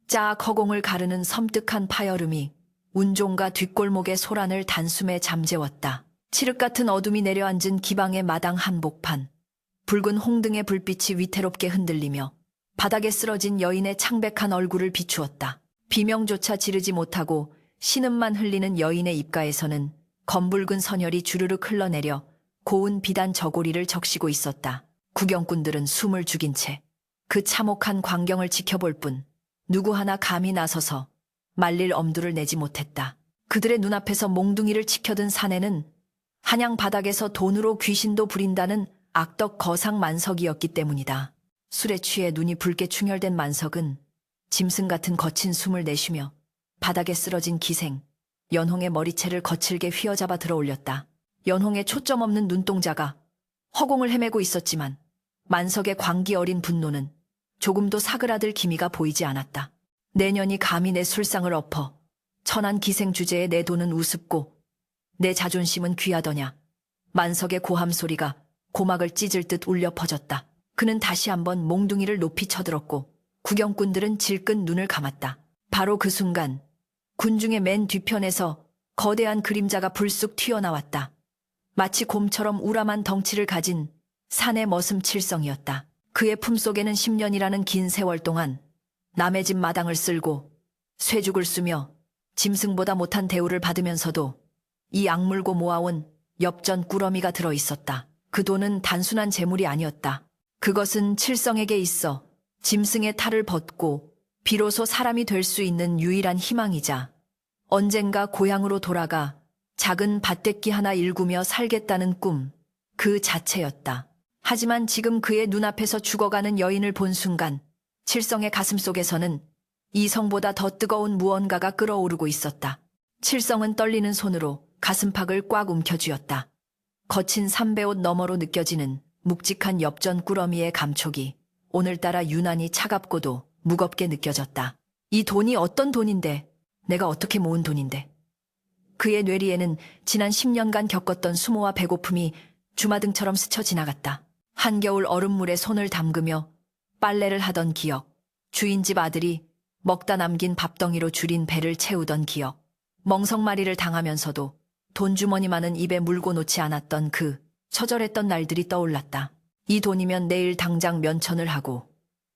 짝 허공을 가르는 섬뜩한 파여름이 운종과 뒷골목의 소란을 단숨에 잠재웠다. 칠흑 같은 어둠이 내려앉은 기방의 마당 한복판. 붉은 홍등의 불빛이 위태롭게 흔들리며 바닥에 쓰러진 여인의 창백한 얼굴을 비추었다. 비명조차 지르지 못하고 신음만 흘리는 여인의 입가에서는 검붉은 선혈이 주르륵 흘러내려 고운 비단 저고리를 적시고 있었다. 구경꾼들은 숨을 죽인 채 그 참혹한 광경을 지켜볼 뿐 누구 하나 감히 나서서 말릴 엄두를 내지 못했다. 그들의 눈앞에서 몽둥이를 치켜든 사내는 한양 바닥에서 돈으로 귀신도 부린다는 악덕 거상 만석이었기 때문이다. 술에 취해 눈이 붉게 충혈된 만석은 짐승 같은 거친 숨을 내쉬며 바닥에 쓰러진 기생, 연홍의 머리채를 거칠게 휘어잡아 들어올렸다. 연홍의 초점 없는 눈동자가 허공을 헤매고 있었지만 만석의 광기 어린 분노는 조금도 사그라들 기미가 보이지 않았다. 내년이 감히 내 술상을 엎어 천한 기생 주제에 내 돈은 우습고 내 자존심은 귀하더냐. 만석의 고함 소리가 고막을 찢을 듯 울려 퍼졌다. 그는 다시 한번 몽둥이를 높이 쳐들었고 구경꾼들은 질끈 눈을 감았다. 바로 그 순간 군중의 맨 뒤편에서 거대한 그림자가 불쑥 튀어나왔다. 마치 곰처럼 우람한 덩치를 가진 산의 머슴 칠성이었다. 그의 품속에는 10년이라는 긴 세월 동안 남의 집 마당을 쓸고 쇠죽을 쓰며 짐승보다 못한 대우를 받으면서도 이 악물고 모아온 엽전 꾸러미가 들어있었다. 그 돈은 단순한 재물이 아니었다. 그것은 칠성에게 있어 짐승의 탈을 벗고 비로소 사람이 될 수 있는 유일한 희망이자 언젠가 고향으로 돌아가 작은 밭대끼 하나 일구며 살겠다는 꿈, 그 자체였다. 하지만 지금 그의 눈앞에서 죽어가는 여인을 본 순간 칠성의 가슴속에서는 이성보다 더 뜨거운 무언가가 끓어오르고 있었다. 칠성은 떨리는 손으로 가슴팍을 꽉 움켜쥐었다. 거친 삼배옷 너머로 느껴지는 묵직한 엽전 꾸러미의 감촉이 오늘따라 유난히 차갑고도 무겁게 느껴졌다. 이 돈이 어떤 돈인데, 내가 어떻게 모은 돈인데. 그의 뇌리에는 지난 10년간 겪었던 수모와 배고픔이 주마등처럼 스쳐 지나갔다. 한겨울 얼음물에 손을 담그며 빨래를 하던 기억, 주인집 아들이 먹다 남긴 밥덩이로 줄인 배를 채우던 기억, 멍석마리를 당하면서도 돈주머니만은 입에 물고 놓지 않았던 그 처절했던 날들이 떠올랐다. 이 돈이면 내일 당장 면천을 하고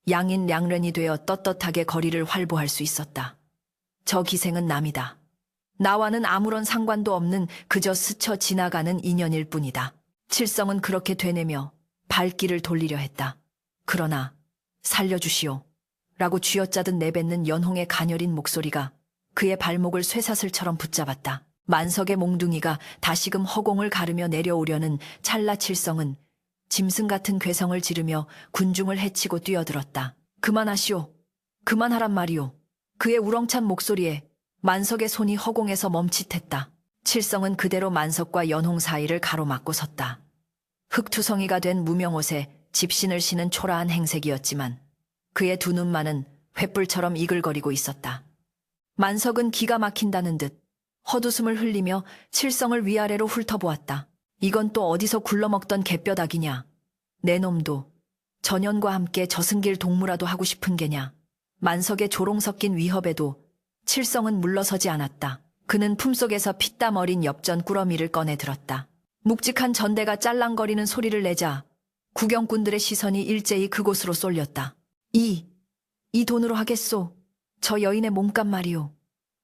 양인량련이 되어 떳떳하게 거리를 활보할 수 있었다. 저 기생은 남이다. 나와는 아무런 상관도 없는 그저 스쳐 지나가는 인연일 뿐이다. 칠성은 그렇게 되뇌며 발길을 돌리려 했다. 그러나 살려주시오 라고 쥐어짜듯 내뱉는 연홍의 가녀린 목소리가 그의 발목을 쇠사슬처럼 붙잡았다. 만석의 몽둥이가 다시금 허공을 가르며 내려오려는 찰나 칠성은 짐승 같은 괴성을 지르며 군중을 해치고 뛰어들었다. 그만하시오. 그만하란 말이오. 그의 우렁찬 목소리에 만석의 손이 허공에서 멈칫했다. 칠성은 그대로 만석과 연홍 사이를 가로막고 섰다. 흑투성이가 된 무명옷에 집신을 신은 초라한 행색이었지만 그의 두 눈만은 횃불처럼 이글거리고 있었다. 만석은 기가 막힌다는 듯 헛웃음을 흘리며 칠성을 위아래로 훑어보았다. 이건 또 어디서 굴러먹던 개뼈다귀냐. 내 놈도 전연과 함께 저승길 동무라도 하고 싶은 게냐. 만석의 조롱 섞인 위협에도 칠성은 물러서지 않았다. 그는 품속에서 피땀 어린 엽전 꾸러미를 꺼내 들었다. 묵직한 전대가 짤랑거리는 소리를 내자 구경꾼들의 시선이 일제히 그곳으로 쏠렸다. 이 돈으로 하겠소. 저 여인의 몸값 말이오.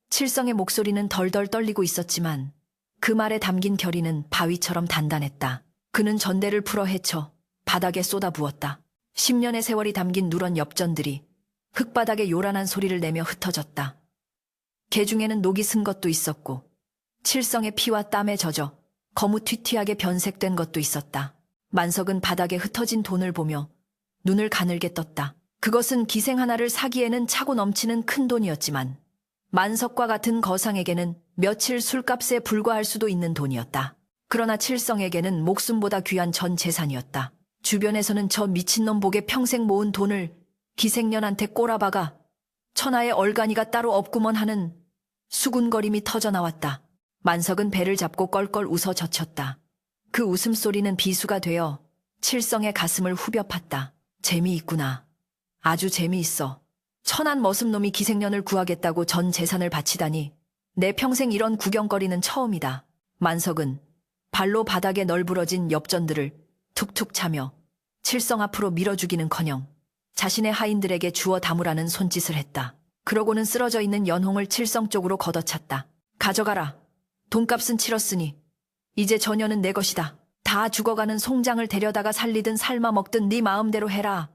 칠성의 목소리는 덜덜 떨리고 있었지만 그 말에 담긴 결의는 바위처럼 단단했다. 그는 전대를 풀어 헤쳐 바닥에 쏟아부었다. 10년의 세월이 담긴 누런 엽전들이 흙바닥에 요란한 소리를 내며 흩어졌다. 개 중에는 녹이 쓴 것도 있었고 칠성의 피와 땀에 젖어 거무튀튀하게 변색된 것도 있었다. 만석은 바닥에 흩어진 돈을 보며 눈을 가늘게 떴다. 그것은 기생 하나를 사기에는 차고 넘치는 큰 돈이었지만 만석과 같은 거상에게는 며칠 술값에 불과할 수도 있는 돈이었다. 그러나 칠성에게는 목숨보다 귀한 전 재산이었다. 주변에서는 저 미친놈 복에 평생 모은 돈을 기생년한테 꼬라박아 천하의 얼간이가 따로 없구먼 하는 수군거림이 터져나왔다. 만석은 배를 잡고 껄껄 웃어 젖혔다. 그 웃음소리는 비수가 되어 칠성의 가슴을 후벼 팠다. 재미있구나. 아주 재미있어. 천한 머슴놈이 기생년을 구하겠다고 전 재산을 바치다니 내 평생 이런 구경거리는 처음이다. 만석은 발로 바닥에 널브러진 엽전들을 툭툭 차며 칠성 앞으로 밀어주기는커녕 자신의 하인들에게 주워 담으라는 손짓을 했다. 그러고는 쓰러져 있는 연홍을 칠성 쪽으로 걷어찼다. 가져가라. 돈값은 치렀으니 이제 전혀는 내 것이다. 다 죽어가는 송장을 데려다가 살리든 삶아 먹든 네 마음대로 해라.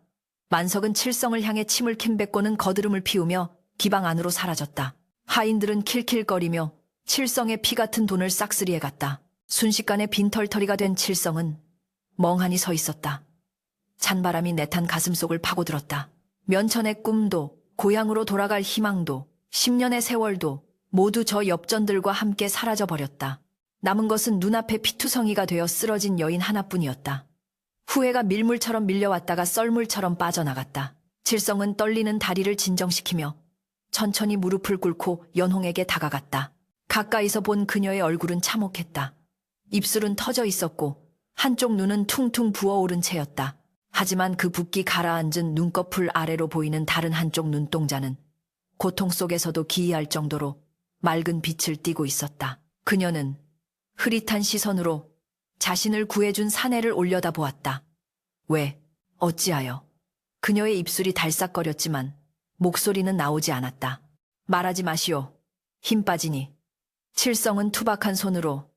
만석은 칠성을 향해 침을 캔뱉고는 거드름을 피우며 기방 안으로 사라졌다. 하인들은 킬킬거리며 칠성의 피 같은 돈을 싹쓸이해 갔다. 순식간에 빈털터리가 된 칠성은 멍하니 서 있었다. 찬바람이 내탄 가슴속을 파고들었다. 면천의 꿈도 고향으로 돌아갈 희망도 10년의 세월도 모두 저 엽전들과 함께 사라져버렸다. 남은 것은 눈앞에 피투성이가 되어 쓰러진 여인 하나뿐이었다. 후회가 밀물처럼 밀려왔다가 썰물처럼 빠져나갔다. 칠성은 떨리는 다리를 진정시키며 천천히 무릎을 꿇고 연홍에게 다가갔다. 가까이서 본 그녀의 얼굴은 참혹했다. 입술은 터져 있었고 한쪽 눈은 퉁퉁 부어오른 채였다. 하지만 그 붓기 가라앉은 눈꺼풀 아래로 보이는 다른 한쪽 눈동자는 고통 속에서도 기이할 정도로 맑은 빛을 띠고 있었다. 그녀는 흐릿한 시선으로 자신을 구해준 사내를 올려다보았다. 왜? 어찌하여? 그녀의 입술이 달싹거렸지만 목소리는 나오지 않았다. 말하지 마시오. 힘 빠지니. 칠성은 투박한 손으로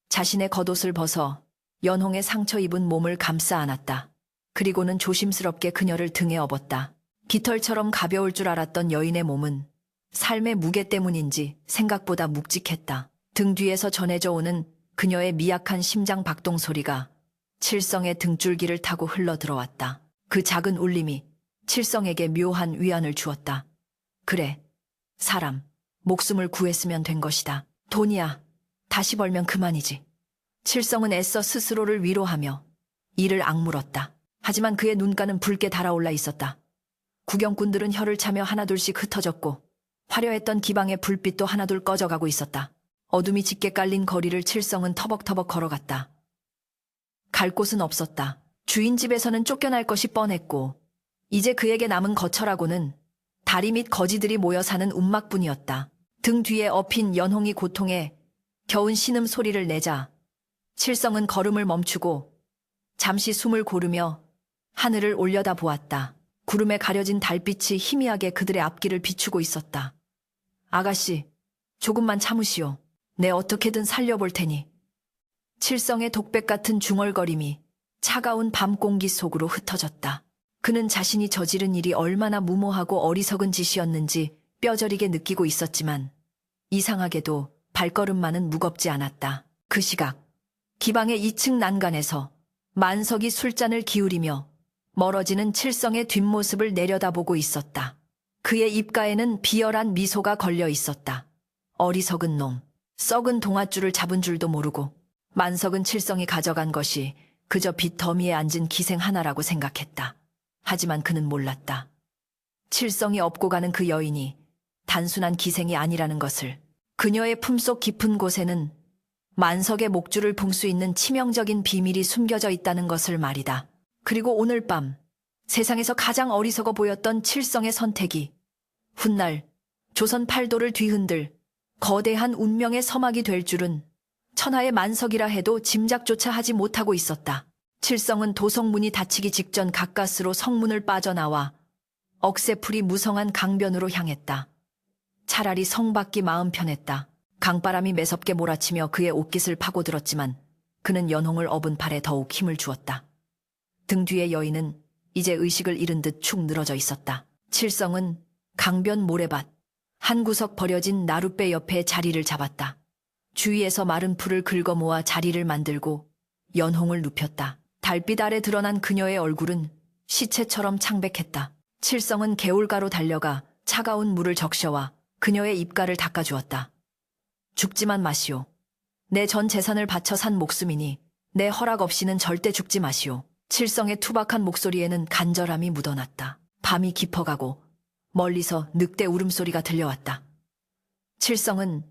자신의 겉옷을 벗어 연홍의 상처 입은 몸을 감싸 안았다. 그리고는 조심스럽게 그녀를 등에 업었다. 깃털처럼 가벼울 줄 알았던 여인의 몸은 삶의 무게 때문인지 생각보다 묵직했다. 등 뒤에서 전해져 오는 그녀의 미약한 심장 박동 소리가 칠성의 등줄기를 타고 흘러 들어왔다. 그 작은 울림이 칠성에게 묘한 위안을 주었다. 그래, 사람, 목숨을 구했으면 된 것이다. 돈이야, 다시 벌면 그만이지. 칠성은 애써 스스로를 위로하며 이를 악물었다. 하지만 그의 눈가는 붉게 달아올라 있었다. 구경꾼들은 혀를 차며 하나둘씩 흩어졌고 화려했던 기방의 불빛도 하나둘 꺼져가고 있었다. 어둠이 짙게 깔린 거리를 칠성은 터벅터벅 걸어갔다. 갈 곳은 없었다. 주인 집에서는 쫓겨날 것이 뻔했고 이제 그에게 남은 거처라고는 다리 밑 거지들이 모여 사는 움막뿐이었다. 등 뒤에 엎인 연홍이 고통에 겨운 신음 소리를 내자 칠성은 걸음을 멈추고 잠시 숨을 고르며 하늘을 올려다 보았다. 구름에 가려진 달빛이 희미하게 그들의 앞길을 비추고 있었다. 아가씨, 조금만 참으시오. 내 어떻게든 살려볼 테니. 칠성의 독백 같은 중얼거림이 차가운 밤 공기 속으로 흩어졌다. 그는 자신이 저지른 일이 얼마나 무모하고 어리석은 짓이었는지 뼈저리게 느끼고 있었지만 이상하게도 발걸음만은 무겁지 않았다. 그 시각 기방의 2층 난간에서 만석이 술잔을 기울이며 멀어지는 칠성의 뒷모습을 내려다보고 있었다. 그의 입가에는 비열한 미소가 걸려 있었다. 어리석은 놈, 썩은 동아줄을 잡은 줄도 모르고 만석은 칠성이 가져간 것이 그저 빚 더미에 앉은 기생 하나라고 생각했다. 하지만 그는 몰랐다. 칠성이 업고 가는 그 여인이 단순한 기생이 아니라는 것을. 그녀의 품속 깊은 곳에는 만석의 목줄을 붕 수 있는 치명적인 비밀이 숨겨져 있다는 것을 말이다. 그리고 오늘 밤 세상에서 가장 어리석어 보였던 칠성의 선택이 훗날 조선 팔도를 뒤흔들 거대한 운명의 서막이 될 줄은 천하의 만석이라 해도 짐작조차 하지 못하고 있었다. 칠성은 도성문이 닫히기 직전 가까스로 성문을 빠져나와 억새풀이 무성한 강변으로 향했다. 차라리 성 밖이 마음 편했다. 강바람이 매섭게 몰아치며 그의 옷깃을 파고들었지만 그는 연홍을 업은 팔에 더욱 힘을 주었다. 등 뒤의 여인은 이제 의식을 잃은 듯 축 늘어져 있었다. 칠성은 강변 모래밭 한 구석 버려진 나룻배 옆에 자리를 잡았다. 주위에서 마른 풀을 긁어 모아 자리를 만들고 연홍을 눕혔다. 달빛 아래 드러난 그녀의 얼굴은 시체처럼 창백했다. 칠성은 개울가로 달려가 차가운 물을 적셔와 그녀의 입가를 닦아주었다. 죽지만 마시오. 내 전 재산을 바쳐 산 목숨이니 내 허락 없이는 절대 죽지 마시오. 칠성의 투박한 목소리에는 간절함이 묻어났다. 밤이 깊어가고 멀리서 늑대 울음소리가 들려왔다. 칠성은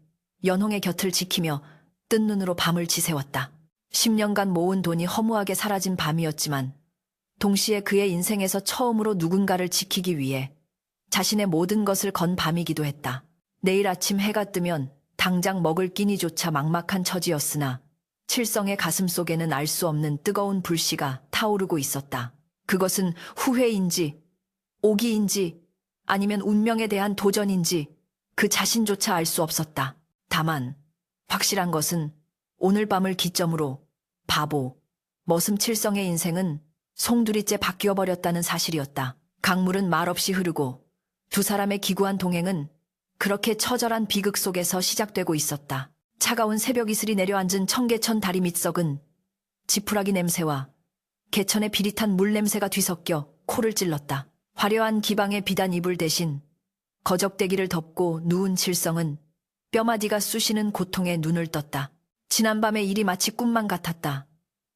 연홍의 곁을 지키며 뜬 눈으로 밤을 지새웠다. 10년간 모은 돈이 허무하게 사라진 밤이었지만 동시에 그의 인생에서 처음으로 누군가를 지키기 위해 자신의 모든 것을 건 밤이기도 했다. 내일 아침 해가 뜨면 당장 먹을 끼니조차 막막한 처지였으나 칠성의 가슴 속에는 알 수 없는 뜨거운 불씨가 타오르고 있었다. 그것은 후회인지, 오기인지, 아니면 운명에 대한 도전인지 그 자신조차 알 수 없었다. 다만 확실한 것은 오늘 밤을 기점으로 바보, 머슴칠성의 인생은 송두리째 바뀌어버렸다는 사실이었다. 강물은 말없이 흐르고 두 사람의 기구한 동행은 그렇게 처절한 비극 속에서 시작되고 있었다. 차가운 새벽 이슬이 내려앉은 청계천 다리 밑석은 지푸라기 냄새와 개천의 비릿한 물 냄새가 뒤섞여 코를 찔렀다. 화려한 기방의 비단 이불 대신 거적대기를 덮고 누운 칠성은 뼈마디가 쑤시는 고통에 눈을 떴다. 지난밤의 일이 마치 꿈만 같았다.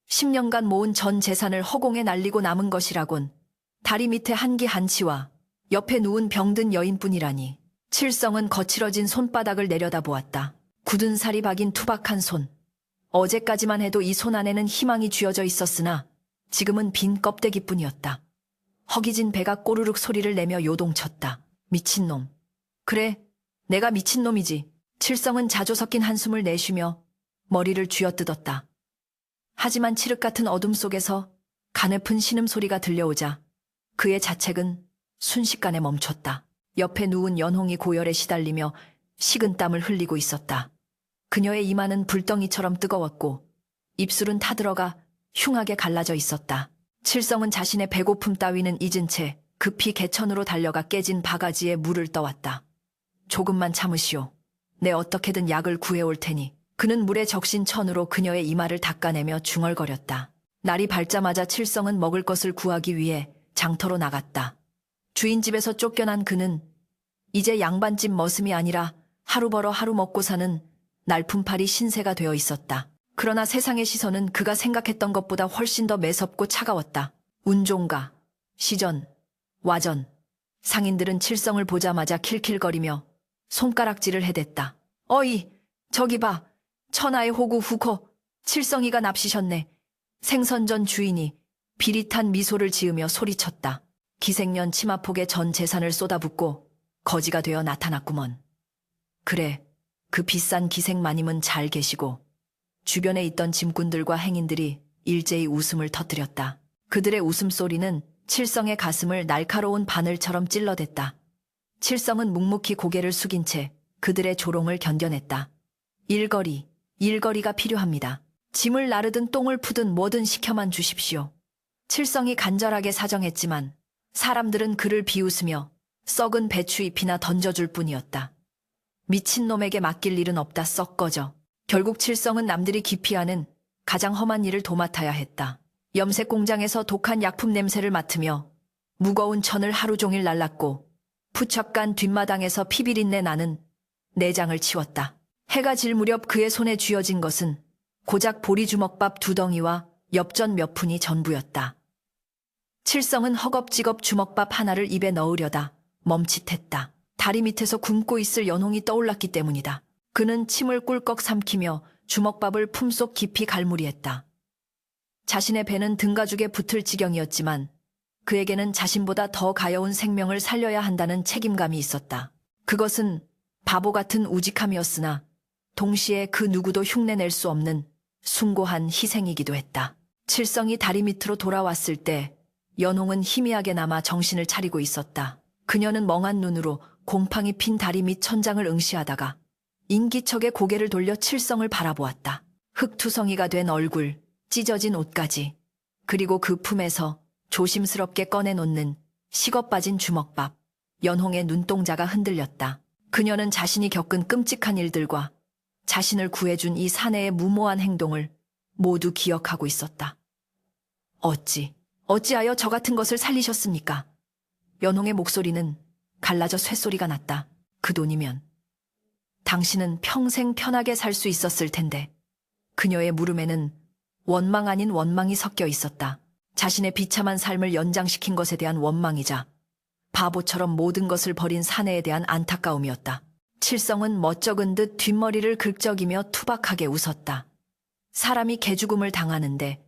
10년간 모은 전 재산을 허공에 날리고 남은 것이라곤 다리 밑에 한기 한치와 옆에 누운 병든 여인뿐이라니. 칠성은 거칠어진 손바닥을 내려다보았다. 굳은 살이 박인 투박한 손. 어제까지만 해도 이 손 안에는 희망이 쥐어져 있었으나 지금은 빈 껍데기뿐이었다. 허기진 배가 꼬르륵 소리를 내며 요동쳤다. 미친놈. 그래, 내가 미친놈이지. 칠성은 자조 섞인 한숨을 내쉬며 머리를 쥐어뜯었다. 하지만 칠흑 같은 어둠 속에서 가냘픈 신음소리가 들려오자 그의 자책은 순식간에 멈췄다. 옆에 누운 연홍이 고열에 시달리며 식은 땀을 흘리고 있었다. 그녀의 이마는 불덩이처럼 뜨거웠고 입술은 타들어가 흉하게 갈라져 있었다. 칠성은 자신의 배고픔 따위는 잊은 채 급히 개천으로 달려가 깨진 바가지에 물을 떠왔다. 조금만 참으시오. 내 어떻게든 약을 구해올 테니. 그는 물에 적신 천으로 그녀의 이마를 닦아내며 중얼거렸다. 날이 밝자마자 칠성은 먹을 것을 구하기 위해 장터로 나갔다. 주인 집에서 쫓겨난 그는 이제 양반집 머슴이 아니라 하루 벌어 하루 먹고 사는 날품팔이 신세가 되어 있었다. 그러나 세상의 시선은 그가 생각했던 것보다 훨씬 더 매섭고 차가웠다. 운종가, 시전, 와전, 상인들은 칠성을 보자마자 킬킬거리며 손가락질을 해댔다. 어이, 저기 봐. 천하의 호구 후커, 칠성이가 납시셨네. 생선전 주인이 비릿한 미소를 지으며 소리쳤다. 기생년 치마폭에 전 재산을 쏟아붓고 거지가 되어 나타났구먼. 그래, 그 비싼 기생마님은 잘 계시고 주변에 있던 짐꾼들과 행인들이 일제히 웃음을 터뜨렸다. 그들의 웃음소리는 칠성의 가슴을 날카로운 바늘처럼 찔러댔다. 칠성은 묵묵히 고개를 숙인 채 그들의 조롱을 견뎌냈다. 일거리가 필요합니다. 짐을 나르든 똥을 푸든 뭐든 시켜만 주십시오. 칠성이 간절하게 사정했지만 사람들은 그를 비웃으며 썩은 배추잎이나 던져줄 뿐이었다. 미친놈에게 맡길 일은 없다 썩 꺼져. 결국 칠성은 남들이 기피하는 가장 험한 일을 도맡아야 했다. 염색 공장에서 독한 약품 냄새를 맡으며 무거운 천을 하루 종일 날랐고 부척간 뒷마당에서 피비린내 나는 내장을 치웠다. 해가 질 무렵 그의 손에 쥐어진 것은 고작 보리주먹밥 2덩이와 엽전 몇 푼이 전부였다. 칠성은 허겁지겁 주먹밥 하나를 입에 넣으려다 멈칫했다. 다리 밑에서 굶고 있을 연홍이 떠올랐기 때문이다. 그는 침을 꿀꺽 삼키며 주먹밥을 품속 깊이 갈무리했다. 자신의 배는 등가죽에 붙을 지경이었지만 그에게는 자신보다 더 가여운 생명을 살려야 한다는 책임감이 있었다. 그것은 바보 같은 우직함이었으나 동시에 그 누구도 흉내낼 수 없는 숭고한 희생이기도 했다. 칠성이 다리 밑으로 돌아왔을 때 연홍은 희미하게 남아 정신을 차리고 있었다. 그녀는 멍한 눈으로 곰팡이 핀 다리 밑 천장을 응시하다가 인기척에 고개를 돌려 칠성을 바라보았다. 흙투성이가 된 얼굴, 찢어진 옷까지, 그리고 그 품에서 조심스럽게 꺼내놓는 식어 빠진 주먹밥. 연홍의 눈동자가 흔들렸다. 그녀는 자신이 겪은 끔찍한 일들과 자신을 구해준 이 사내의 무모한 행동을 모두 기억하고 있었다. 어찌하여 저 같은 것을 살리셨습니까? 연홍의 목소리는 갈라져 쇳소리가 났다. 그 돈이면 당신은 평생 편하게 살 수 있었을 텐데. 그녀의 물음에는 원망 아닌 원망이 섞여 있었다. 자신의 비참한 삶을 연장시킨 것에 대한 원망이자 바보처럼 모든 것을 버린 사내에 대한 안타까움이었다. 칠성은 멋쩍은 듯 뒷머리를 긁적이며 투박하게 웃었다. 사람이 개죽음을 당하는데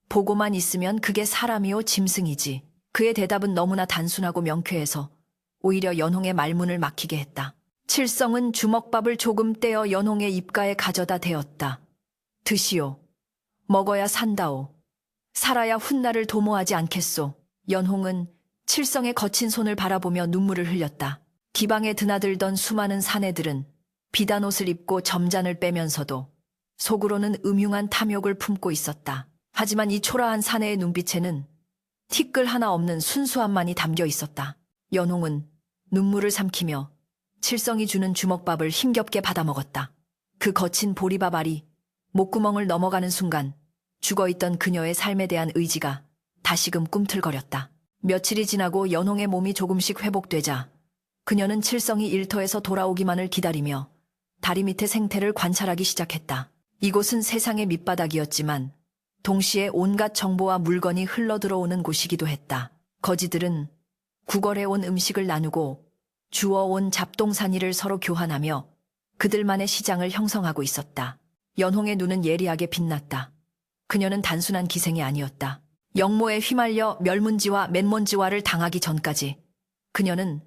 보고만 있으면 그게 사람이요 짐승이지. 그의 대답은 너무나 단순하고 명쾌해서 오히려 연홍의 말문을 막히게 했다. 칠성은 주먹밥을 조금 떼어 연홍의 입가에 가져다 대었다. 드시오. 먹어야 산다오. 살아야 훗날을 도모하지 않겠소. 연홍은 칠성의 거친 손을 바라보며 눈물을 흘렸다. 기방에 드나들던 수많은 사내들은 비단 옷을 입고 점잔을 빼면서도 속으로는 음흉한 탐욕을 품고 있었다. 하지만 이 초라한 사내의 눈빛에는 티끌 하나 없는 순수함만이 담겨 있었다. 연홍은 눈물을 삼키며 칠성이 주는 주먹밥을 힘겹게 받아먹었다. 그 거친 보리밥 알이 목구멍을 넘어가는 순간 죽어있던 그녀의 삶에 대한 의지가 다시금 꿈틀거렸다. 며칠이 지나고 연홍의 몸이 조금씩 회복되자 그녀는 칠성이 일터에서 돌아오기만을 기다리며 다리 밑의 생태를 관찰하기 시작했다. 이곳은 세상의 밑바닥이었지만 동시에 온갖 정보와 물건이 흘러들어오는 곳이기도 했다. 거지들은 구걸해온 음식을 나누고 주워온 잡동사니를 서로 교환하며 그들만의 시장을 형성하고 있었다. 연홍의 눈은 예리하게 빛났다. 그녀는 단순한 기생이 아니었다. 영모에 휘말려 멸문지와 맨먼지와를 당하기 전까지 그녀는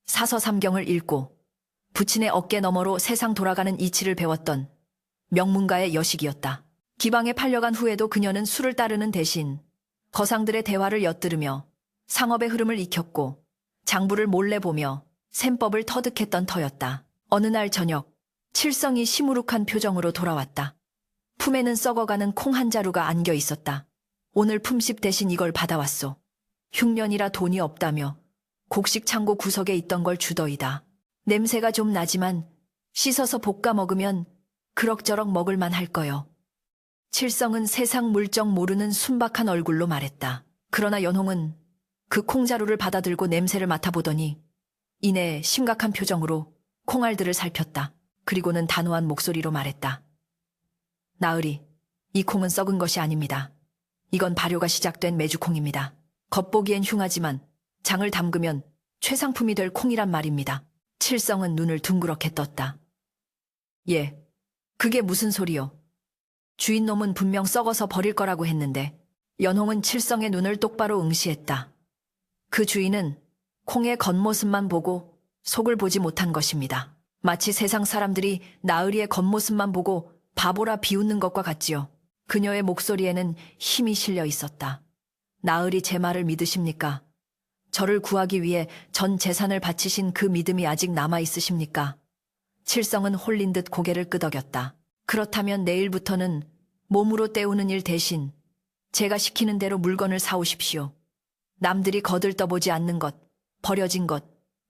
사서삼경을 읽고 부친의 어깨 너머로 세상 돌아가는 이치를 배웠던 명문가의 여식이었다. 기방에 팔려간 후에도 그녀는 술을 따르는 대신 거상들의 대화를 엿들으며 상업의 흐름을 익혔고 장부를 몰래 보며 셈법을 터득했던 터였다. 어느 날 저녁 칠성이 시무룩한 표정으로 돌아왔다. 품에는 썩어가는 콩 한 자루가 안겨 있었다. 오늘 품십 대신 이걸 받아왔소. 흉년이라 돈이 없다며 곡식 창고 구석에 있던 걸 주더이다. 냄새가 좀 나지만 씻어서 볶아 먹으면 그럭저럭 먹을만 할 거요. 칠성은 세상 물정 모르는 순박한 얼굴로 말했다. 그러나 연홍은 그 콩자루를 받아들고 냄새를 맡아보더니 이내 심각한 표정으로 콩알들을 살폈다. 그리고는 단호한 목소리로 말했다. 나으리, 이 콩은 썩은 것이 아닙니다. 이건 발효가 시작된 메주콩입니다. 겉보기엔 흉하지만 장을 담그면 최상품이 될 콩이란 말입니다. 칠성은 눈을 둥그렇게 떴다. 예, 그게 무슨 소리요? 주인놈은 분명 썩어서 버릴 거라고 했는데. 연홍은 칠성의 눈을 똑바로 응시했다. 그 주인은 콩의 겉모습만 보고 속을 보지 못한 것입니다. 마치 세상 사람들이 나으리의 겉모습만 보고 바보라 비웃는 것과 같지요. 그녀의 목소리에는 힘이 실려 있었다. 나으리 제 말을 믿으십니까? 저를 구하기 위해 전 재산을 바치신 그 믿음이 아직 남아 있으십니까? 칠성은 홀린 듯 고개를 끄덕였다. 그렇다면 내일부터는 몸으로 때우는 일 대신 제가 시키는 대로 물건을 사오십시오. 남들이 거들떠보지 않는 것, 버려진 것,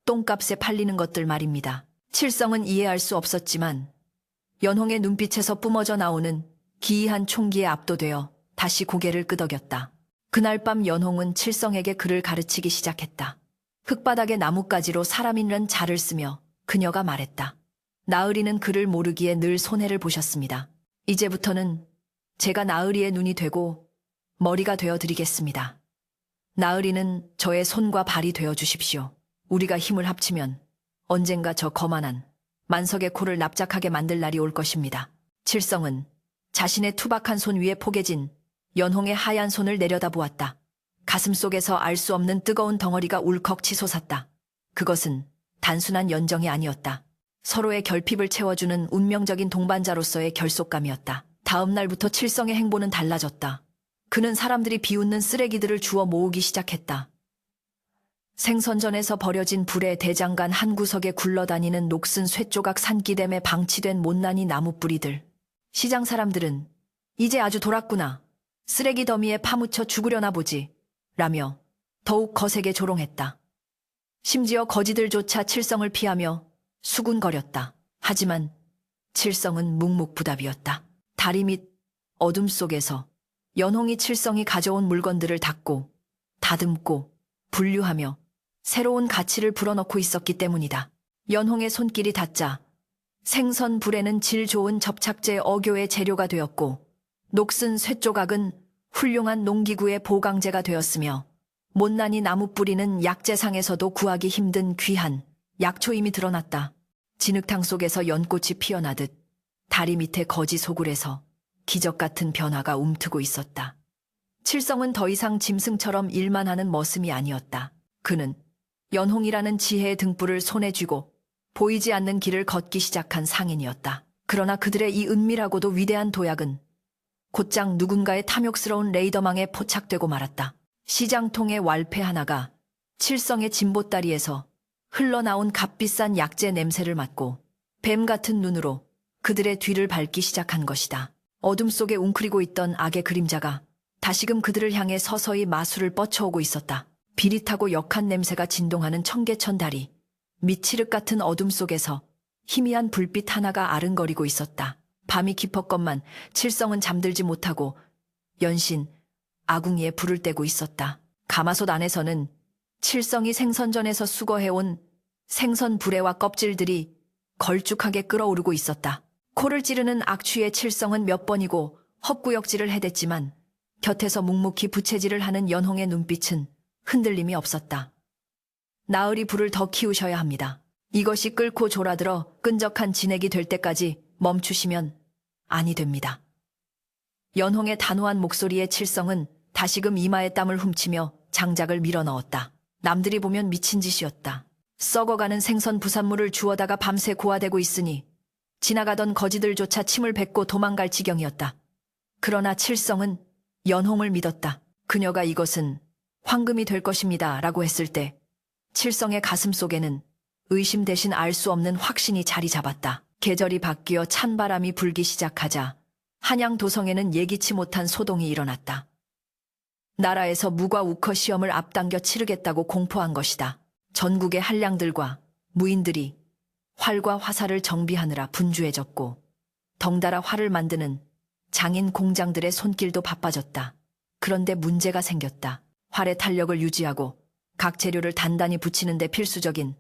똥값에 팔리는 것들 말입니다. 칠성은 이해할 수 없었지만 연홍의 눈빛에서 뿜어져 나오는 기이한 총기에 압도되어 다시 고개를 끄덕였다. 그날 밤 연홍은 칠성에게 글을 가르치기 시작했다. 흙바닥에 나뭇가지로 사람 읽는 자를 쓰며 그녀가 말했다. 나으리는 글을 모르기에 늘 손해를 보셨습니다. 이제부터는 제가 나으리의 눈이 되고 머리가 되어드리겠습니다. 나으리는 저의 손과 발이 되어주십시오. 우리가 힘을 합치면 언젠가 저 거만한 만석의 코를 납작하게 만들 날이 올 것입니다. 칠성은 자신의 투박한 손 위에 포개진 연홍의 하얀 손을 내려다보았다. 가슴속에서 알 수 없는 뜨거운 덩어리가 울컥 치솟았다. 그것은 단순한 연정이 아니었다. 서로의 결핍을 채워주는 운명적인 동반자로서의 결속감이었다. 다음 날부터 칠성의 행보는 달라졌다. 그는 사람들이 비웃는 쓰레기들을 주워 모으기 시작했다. 생선전에서 버려진 불의 대장간 한 구석에 굴러다니는 녹슨 쇠조각 산기댐에 방치된 못난이 나무뿌리들. 시장 사람들은 이제 아주 돌았구나. 쓰레기 더미에 파묻혀 죽으려나 보지. 라며 더욱 거세게 조롱했다. 심지어 거지들조차 칠성을 피하며 수군거렸다. 하지만 칠성은 묵묵부답이었다. 다리 밑 어둠 속에서 연홍이 칠성이 가져온 물건들을 닦고 다듬고 분류하며 새로운 가치를 불어넣고 있었기 때문이다. 연홍의 손길이 닿자 생선 불에는 질 좋은 접착제 어교의 재료가 되었고 녹슨 쇠조각은 훌륭한 농기구의 보강제가 되었으며 못난이 나무뿌리는 약재상에서도 구하기 힘든 귀한 약초임이 드러났다. 진흙탕 속에서 연꽃이 피어나듯 다리 밑에 거지 소굴에서 기적 같은 변화가 움트고 있었다. 칠성은 더 이상 짐승처럼 일만 하는 머슴이 아니었다. 그는 연홍이라는 지혜의 등불을 손에 쥐고 보이지 않는 길을 걷기 시작한 상인이었다. 그러나 그들의 이 은밀하고도 위대한 도약은 곧장 누군가의 탐욕스러운 레이더망에 포착되고 말았다. 시장통의 왈패 하나가 칠성의 진보다리에서 흘러나온 값비싼 약재 냄새를 맡고 뱀 같은 눈으로 그들의 뒤를 밟기 시작한 것이다. 어둠 속에 웅크리고 있던 악의 그림자가 다시금 그들을 향해 서서히 마술을 뻗쳐오고 있었다. 비릿하고 역한 냄새가 진동하는 청계천 다리, 미치륵 같은 어둠 속에서 희미한 불빛 하나가 아른거리고 있었다. 밤이 깊었건만 칠성은 잠들지 못하고 연신 아궁이에 불을 떼고 있었다. 가마솥 안에서는 칠성이 생선전에서 수거해온 생선 불에와 껍질들이 걸쭉하게 끓어오르고 있었다. 코를 찌르는 악취의 칠성은 몇 번이고 헛구역질을 해댔지만 곁에서 묵묵히 부채질을 하는 연홍의 눈빛은 흔들림이 없었다. 나으리 불을 더 키우셔야 합니다. 이것이 끓고 졸아들어 끈적한 진액이 될 때까지 멈추시면 아니 됩니다. 연홍의 단호한 목소리에 칠성은 다시금 이마에 땀을 훔치며 장작을 밀어넣었다. 남들이 보면 미친 짓이었다. 썩어가는 생선 부산물을 주워다가 밤새 고아대고 있으니 지나가던 거지들조차 침을 뱉고 도망갈 지경이었다. 그러나 칠성은 연홍을 믿었다. 그녀가 이것은 황금이 될 것입니다 라고 했을 때 칠성의 가슴 속에는 의심 대신 알 수 없는 확신이 자리 잡았다. 계절이 바뀌어 찬바람이 불기 시작하자 한양 도성에는 예기치 못한 소동이 일어났다. 나라에서 무과 우커 시험을 앞당겨 치르겠다고 공포한 것이다. 전국의 한량들과 무인들이 활과 화살을 정비하느라 분주해졌고 덩달아 활을 만드는 장인 공장들의 손길도 바빠졌다. 그런데 문제가 생겼다. 활의 탄력을 유지하고 각 재료를 단단히 붙이는 데 필수적인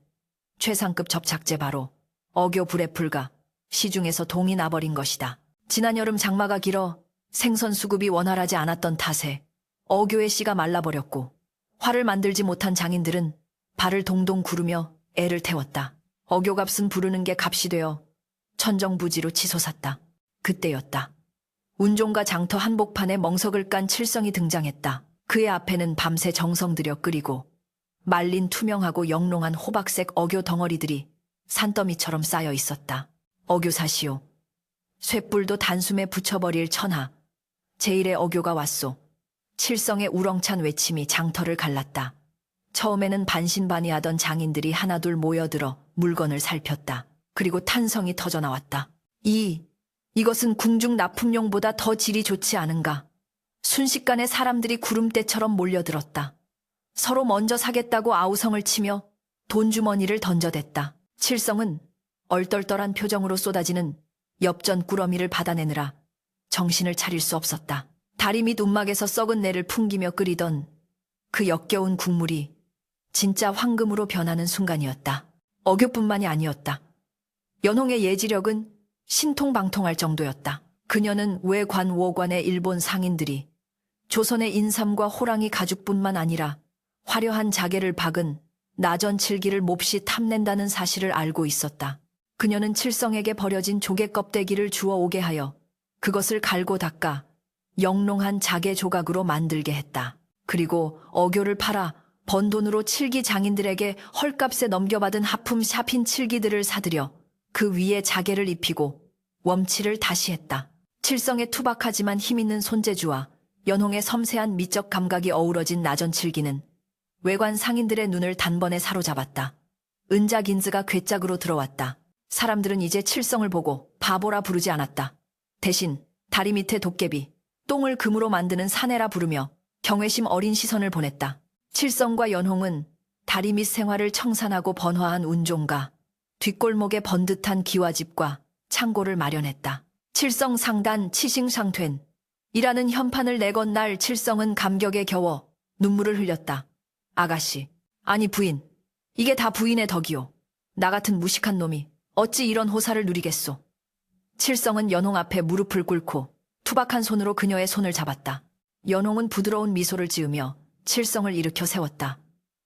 최상급 접착제 바로 어교 불에풀가 시중에서 동이 나버린 것이다. 지난 여름 장마가 길어 생선 수급이 원활하지 않았던 탓에 어교의 씨가 말라버렸고 활을 만들지 못한 장인들은 발을 동동 구르며 애를 태웠다. 어교값은 부르는 게 값이 되어 천정부지로 치솟았다. 그때였다. 운종과 장터 한복판에 멍석을 깐 칠성이 등장했다. 그의 앞에는 밤새 정성 들여 끓이고 말린 투명하고 영롱한 호박색 어교 덩어리들이 산더미처럼 쌓여 있었다. 어교사시오. 쇳불도 단숨에 붙여버릴 천하. 제1의 어교가 왔소. 칠성의 우렁찬 외침이 장터를 갈랐다. 처음에는 반신반의하던 장인들이 하나둘 모여들어 물건을 살폈다. 그리고 탄성이 터져나왔다. 이것은 궁중 납품용보다 더 질이 좋지 않은가. 순식간에 사람들이 구름대처럼 몰려들었다. 서로 먼저 사겠다고 아우성을 치며 돈주머니를 던져댔다. 칠성은 얼떨떨한 표정으로 쏟아지는 엽전 꾸러미를 받아내느라 정신을 차릴 수 없었다. 다리 밑 움막에서 썩은 내를 풍기며 끓이던 그 역겨운 국물이 진짜 황금으로 변하는 순간이었다. 어교뿐만이 아니었다. 연홍의 예지력은 신통방통할 정도였다. 그녀는 외관오관의 일본 상인들이 조선의 인삼과 호랑이 가죽뿐만 아니라 화려한 자개를 박은 나전 칠기를 몹시 탐낸다는 사실을 알고 있었다. 그녀는 칠성에게 버려진 조개 껍데기를 주워 오게 하여 그것을 갈고 닦아 영롱한 자개 조각으로 만들게 했다. 그리고 어교를 팔아 번 돈으로 칠기 장인들에게 헐값에 넘겨받은 하품 샤핀 칠기들을 사들여 그 위에 자개를 입히고 웜칠을 다시 했다. 칠성의 투박하지만 힘있는 손재주와 연홍의 섬세한 미적 감각이 어우러진 나전 칠기는 외관 상인들의 눈을 단번에 사로잡았다. 은자긴즈가 괴짝으로 들어왔다. 사람들은 이제 칠성을 보고 바보라 부르지 않았다. 대신 다리 밑에 도깨비, 똥을 금으로 만드는 사내라 부르며 경외심 어린 시선을 보냈다. 칠성과 연홍은 다리 밑 생활을 청산하고 번화한 운종가, 뒷골목에 번듯한 기와집과 창고를 마련했다. 칠성 상단 치싱상된 이라는 현판을 내건 날 칠성은 감격에 겨워 눈물을 흘렸다. 아가씨, 아니 부인, 이게 다 부인의 덕이오. 나 같은 무식한 놈이 어찌 이런 호사를 누리겠소. 칠성은 연홍 앞에 무릎을 꿇고 투박한 손으로 그녀의 손을 잡았다. 연홍은 부드러운 미소를 지으며 칠성을 일으켜 세웠다.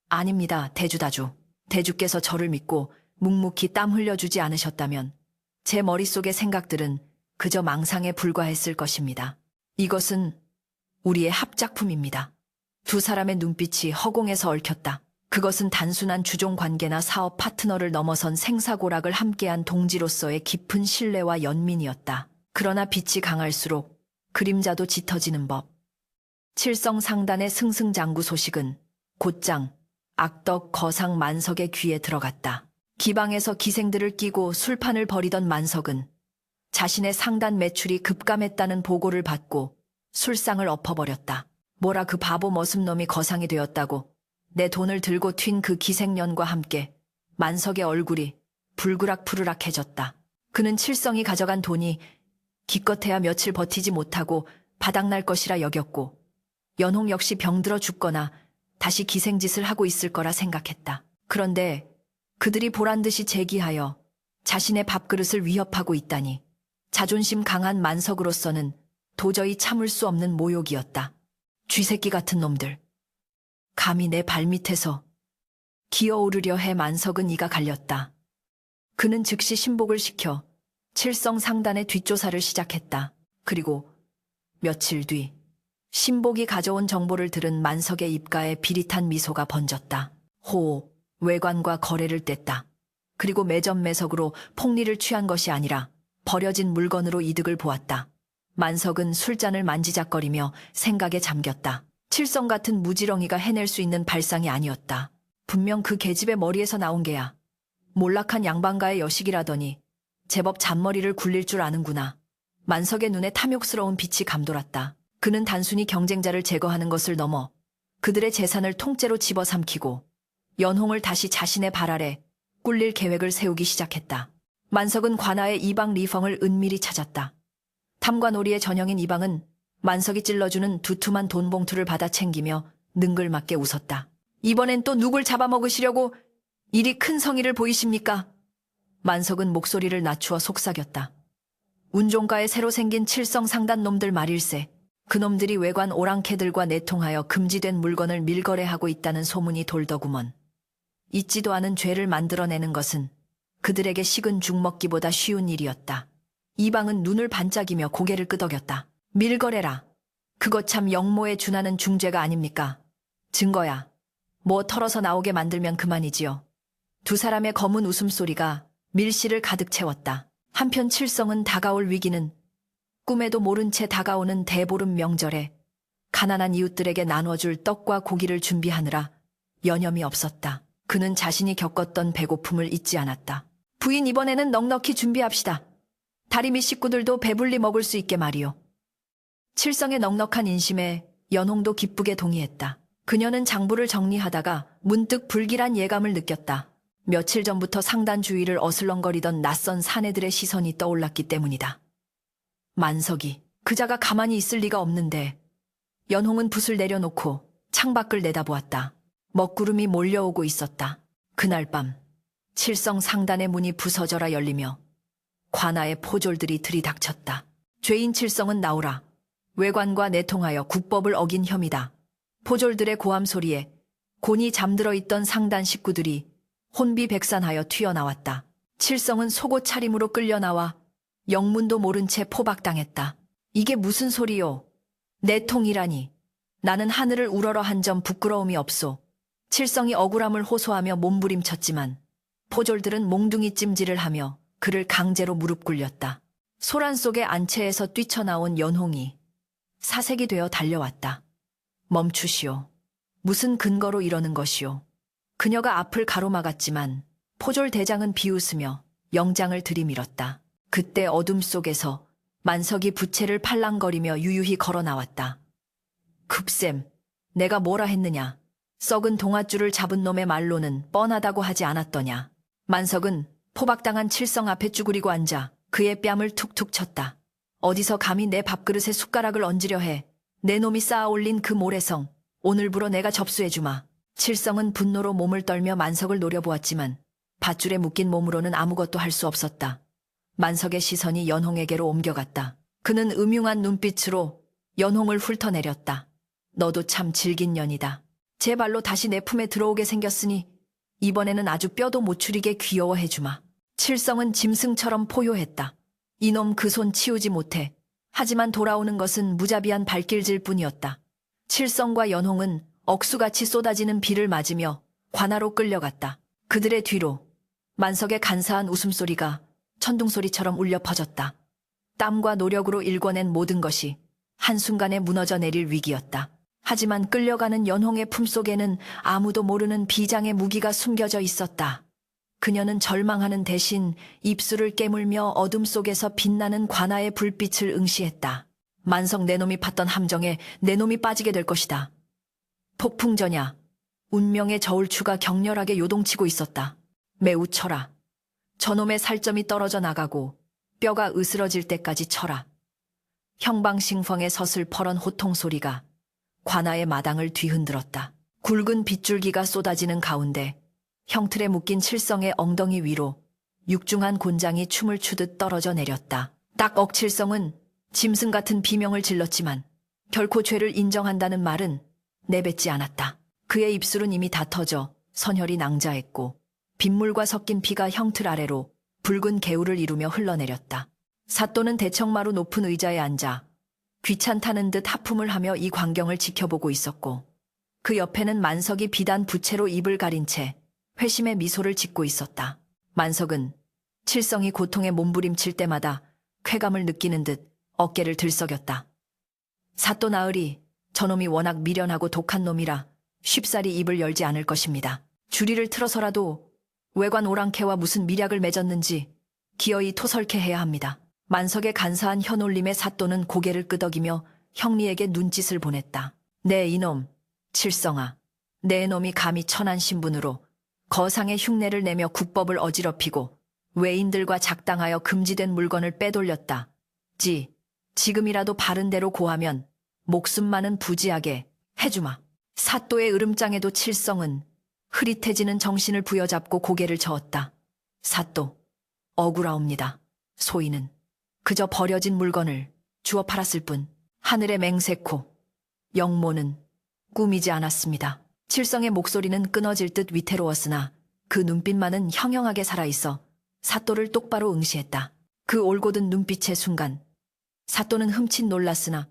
아닙니다, 대주다주. 대주께서 저를 믿고 묵묵히 땀 흘려주지 않으셨다면 제 머릿속의 생각들은 그저 망상에 불과했을 것입니다. 이것은 우리의 합작품입니다. 두 사람의 눈빛이 허공에서 얽혔다. 그것은 단순한 주종 관계나 사업 파트너를 넘어선 생사고락을 함께한 동지로서의 깊은 신뢰와 연민이었다. 그러나 빛이 강할수록 그림자도 짙어지는 법. 칠성상단의 승승장구 소식은 곧장 악덕 거상 만석의 귀에 들어갔다. 기방에서 기생들을 끼고 술판을 벌이던 만석은 자신의 상단 매출이 급감했다는 보고를 받고 술상을 엎어버렸다. 뭐라 그 바보 머슴놈이 거상이 되었다고. 내 돈을 들고 튄 그 기생년과 함께 만석의 얼굴이 불그락푸르락해졌다. 그는 칠성이 가져간 돈이 기껏해야 며칠 버티지 못하고 바닥날 것이라 여겼고 연홍 역시 병들어 죽거나 다시 기생짓을 하고 있을 거라 생각했다. 그런데 그들이 보란듯이 제기하여 자신의 밥그릇을 위협하고 있다니 자존심 강한 만석으로서는 도저히 참을 수 없는 모욕이었다. 쥐새끼 같은 놈들. 감히 내 발밑에서 기어오르려 해. 만석은 이가 갈렸다. 그는 즉시 신복을 시켜 칠성 상단의 뒷조사를 시작했다. 그리고 며칠 뒤 신복이 가져온 정보를 들은 만석의 입가에 비릿한 미소가 번졌다. 호, 외관과 거래를 뗐다. 그리고 매점 매석으로 폭리를 취한 것이 아니라 버려진 물건으로 이득을 보았다. 만석은 술잔을 만지작거리며 생각에 잠겼다. 칠성 같은 무지렁이가 해낼 수 있는 발상이 아니었다. 분명 그 계집의 머리에서 나온 게야. 몰락한 양반가의 여식이라더니 제법 잔머리를 굴릴 줄 아는구나. 만석의 눈에 탐욕스러운 빛이 감돌았다. 그는 단순히 경쟁자를 제거하는 것을 넘어 그들의 재산을 통째로 집어삼키고 연홍을 다시 자신의 발 아래 꿀릴 계획을 세우기 시작했다. 만석은 관아의 이방 리펑을 은밀히 찾았다. 탐관오리의 전형인 이방은 만석이 찔러주는 두툼한 돈 봉투를 받아 챙기며 능글맞게 웃었다. 이번엔 또 누굴 잡아먹으시려고 이리 큰 성의를 보이십니까? 만석은 목소리를 낮추어 속삭였다. 운종가에 새로 생긴 칠성 상단 놈들 말일세. 그놈들이 외관 오랑캐들과 내통하여 금지된 물건을 밀거래하고 있다는 소문이 돌더구먼. 있지도 않은 죄를 만들어내는 것은 그들에게 식은 죽 먹기보다 쉬운 일이었다. 이방은 눈을 반짝이며 고개를 끄덕였다. 밀거래라. 그거 참 영모에 준하는 중죄가 아닙니까? 증거야. 뭐 털어서 나오게 만들면 그만이지요. 두 사람의 검은 웃음소리가 밀실을 가득 채웠다. 한편 칠성은 다가올 위기는 꿈에도 모른 채 다가오는 대보름 명절에 가난한 이웃들에게 나눠줄 떡과 고기를 준비하느라 여념이 없었다. 그는 자신이 겪었던 배고픔을 잊지 않았다. 부인, 이번에는 넉넉히 준비합시다. 다리미 식구들도 배불리 먹을 수 있게 말이요. 칠성의 넉넉한 인심에 연홍도 기쁘게 동의했다. 그녀는 장부를 정리하다가 문득 불길한 예감을 느꼈다. 며칠 전부터 상단 주위를 어슬렁거리던 낯선 사내들의 시선이 떠올랐기 때문이다. 만석이, 그자가 가만히 있을 리가 없는데. 연홍은 붓을 내려놓고 창밖을 내다보았다. 먹구름이 몰려오고 있었다. 그날 밤 칠성 상단의 문이 부서져라 열리며 관아의 포졸들이 들이닥쳤다. 죄인 칠성은 나오라. 외관과 내통하여 국법을 어긴 혐의다. 포졸들의 고함 소리에 곤히 잠들어 있던 상단 식구들이 혼비백산하여 튀어나왔다. 칠성은 속옷 차림으로 끌려나와 영문도 모른 채 포박당했다. 이게 무슨 소리요? 내통이라니. 나는 하늘을 우러러 한 점 부끄러움이 없소. 칠성이 억울함을 호소하며 몸부림쳤지만 포졸들은 몽둥이 찜질을 하며 그를 강제로 무릎 꿇렸다. 소란 속의 안채에서 뛰쳐나온 연홍이 사색이 되어 달려왔다. 멈추시오. 무슨 근거로 이러는 것이오. 그녀가 앞을 가로막았지만 포졸 대장은 비웃으며 영장을 들이밀었다. 그때 어둠 속에서 만석이 부채를 팔랑거리며 유유히 걸어 나왔다. 급쌤, 내가 뭐라 했느냐. 썩은 동아줄을 잡은 놈의 말로는 뻔하다고 하지 않았더냐. 만석은 포박당한 칠성 앞에 쭈그리고 앉아 그의 뺨을 툭툭 쳤다. 어디서 감히 내 밥그릇에 숟가락을 얹으려 해. 내 놈이 쌓아올린 그 모래성, 오늘부로 내가 접수해주마. 칠성은 분노로 몸을 떨며 만석을 노려보았지만 밧줄에 묶인 몸으로는 아무것도 할 수 없었다. 만석의 시선이 연홍에게로 옮겨갔다. 그는 음흉한 눈빛으로 연홍을 훑어내렸다. 너도 참 질긴 년이다. 제 발로 다시 내 품에 들어오게 생겼으니 이번에는 아주 뼈도 못 추리게 귀여워해주마. 칠성은 짐승처럼 포효했다. 이놈 그 손 치우지 못해. 하지만 돌아오는 것은 무자비한 발길질 뿐이었다. 칠성과 연홍은 억수같이 쏟아지는 비를 맞으며 관아로 끌려갔다. 그들의 뒤로 만석의 간사한 웃음소리가 천둥소리처럼 울려 퍼졌다. 땀과 노력으로 일궈낸 모든 것이 한순간에 무너져 내릴 위기였다. 하지만 끌려가는 연홍의 품속에는 아무도 모르는 비장의 무기가 숨겨져 있었다. 그녀는 절망하는 대신 입술을 깨물며 어둠 속에서 빛나는 관아의 불빛을 응시했다. 만석 내놈이 팠던 함정에 내놈이 빠지게 될 것이다. 폭풍전야, 운명의 저울추가 격렬하게 요동치고 있었다. 매우 쳐라. 저놈의 살점이 떨어져 나가고 뼈가 으스러질 때까지 쳐라. 형방싱펑의 서슬퍼런 호통소리가 관아의 마당을 뒤흔들었다. 굵은 빗줄기가 쏟아지는 가운데 형틀에 묶인 칠성의 엉덩이 위로 육중한 곤장이 춤을 추듯 떨어져 내렸다. 딱 억칠성은 짐승 같은 비명을 질렀지만 결코 죄를 인정한다는 말은 내뱉지 않았다. 그의 입술은 이미 다 터져 선혈이 낭자했고 빗물과 섞인 피가 형틀 아래로 붉은 개울을 이루며 흘러내렸다. 사또는 대청마루 높은 의자에 앉아 귀찮다는 듯 하품을 하며 이 광경을 지켜보고 있었고 그 옆에는 만석이 비단 부채로 입을 가린 채 회심의 미소를 짓고 있었다. 만석은 칠성이 고통에 몸부림칠 때마다 쾌감을 느끼는 듯 어깨를 들썩였다. 사또 나으리, 저놈이 워낙 미련하고 독한 놈이라 쉽사리 입을 열지 않을 것입니다. 주리를 틀어서라도 외관 오랑캐와 무슨 미략을 맺었는지 기어이 토설케 해야 합니다. 만석의 간사한 혀놀림에 사또는 고개를 끄덕이며 형리에게 눈짓을 보냈다. 네 이놈, 칠성아. 내 놈이 감히 천한 신분으로 거상의 흉내를 내며 국법을 어지럽히고 외인들과 작당하여 금지된 물건을 빼돌렸다. 지금이라도 바른 대로 고하면 목숨만은 부지하게 해주마. 사또의 으름장에도 칠성은 흐릿해지는 정신을 부여잡고 고개를 저었다. 사또, 억울하옵니다. 소인은 그저 버려진 물건을 주워 팔았을 뿐 하늘의 맹세코, 영모는 꾸미지 않았습니다. 칠성의 목소리는 끊어질 듯 위태로웠으나 그 눈빛만은 형형하게 살아있어 사또를 똑바로 응시했다. 그 올곧은 눈빛의 순간 사또는 흠칫 놀랐으나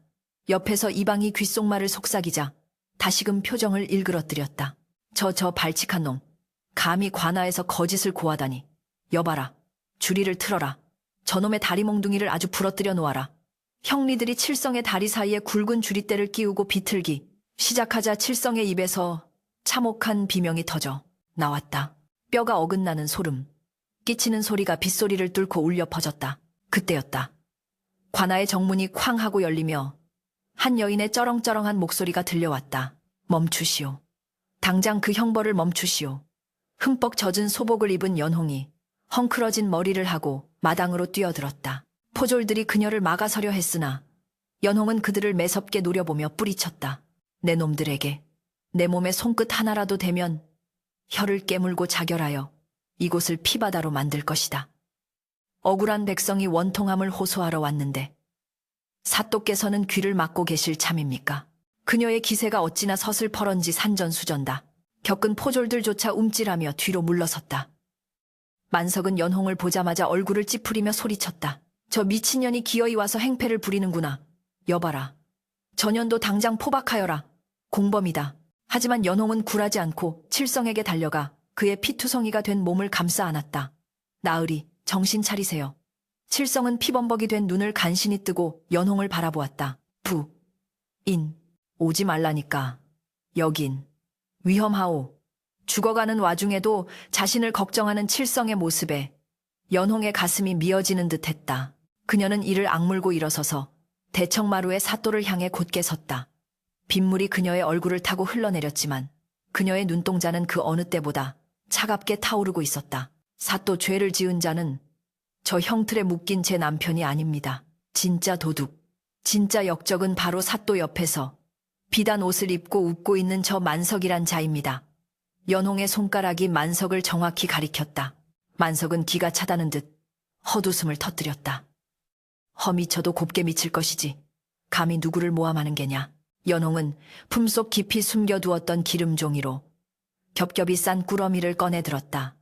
옆에서 이방이 귓속말을 속삭이자 다시금 표정을 일그러뜨렸다. 저 발칙한 놈, 감히 관아에서 거짓을 고하다니. 여봐라, 주리를 틀어라. 저놈의 다리 몽둥이를 아주 부러뜨려 놓아라. 형리들이 칠성의 다리 사이에 굵은 주리대를 끼우고 비틀기 시작하자 칠성의 입에서 참혹한 비명이 터져 나왔다. 뼈가 어긋나는 소름, 끼치는 소리가 빗소리를 뚫고 울려 퍼졌다. 그때였다. 관아의 정문이 쾅 하고 열리며 한 여인의 쩌렁쩌렁한 목소리가 들려왔다. 멈추시오. 당장 그 형벌을 멈추시오. 흠뻑 젖은 소복을 입은 연홍이 헝클어진 머리를 하고 마당으로 뛰어들었다. 포졸들이 그녀를 막아서려 했으나 연홍은 그들을 매섭게 노려보며 뿌리쳤다. 내 놈들에게 내 몸에 손끝 하나라도 대면 혀를 깨물고 자결하여 이곳을 피바다로 만들 것이다. 억울한 백성이 원통함을 호소하러 왔는데 사또께서는 귀를 막고 계실 참입니까? 그녀의 기세가 어찌나 서슬퍼런지 산전수전다. 겪은 포졸들조차 움찔하며 뒤로 물러섰다. 만석은 연홍을 보자마자 얼굴을 찌푸리며 소리쳤다. 저 미친년이 기어이 와서 행패를 부리는구나. 여봐라. 전년도 당장 포박하여라. 공범이다. 하지만 연홍은 굴하지 않고 칠성에게 달려가 그의 피투성이가 된 몸을 감싸 안았다. 나으리, 정신 차리세요. 칠성은 피범벅이 된 눈을 간신히 뜨고 연홍을 바라보았다. 오지 말라니까. 여긴 위험하오. 죽어가는 와중에도 자신을 걱정하는 칠성의 모습에 연홍의 가슴이 미어지는 듯했다. 그녀는 이를 악물고 일어서서 대청마루의 사또를 향해 곧게 섰다. 빗물이 그녀의 얼굴을 타고 흘러내렸지만 그녀의 눈동자는 그 어느 때보다 차갑게 타오르고 있었다. 사또, 죄를 지은 자는 저 형틀에 묶인 제 남편이 아닙니다. 진짜 도둑, 진짜 역적은 바로 사또 옆에서 비단 옷을 입고 웃고 있는 저 만석이란 자입니다. 연홍의 손가락이 만석을 정확히 가리켰다. 만석은 기가 차다는 듯 헛웃음을 터뜨렸다. 미쳐도 곱게 미칠 것이지. 감히 누구를 모함하는 게냐. 연홍은 품속 깊이 숨겨두었던 기름종이로 겹겹이 싼 꾸러미를 꺼내 들었다.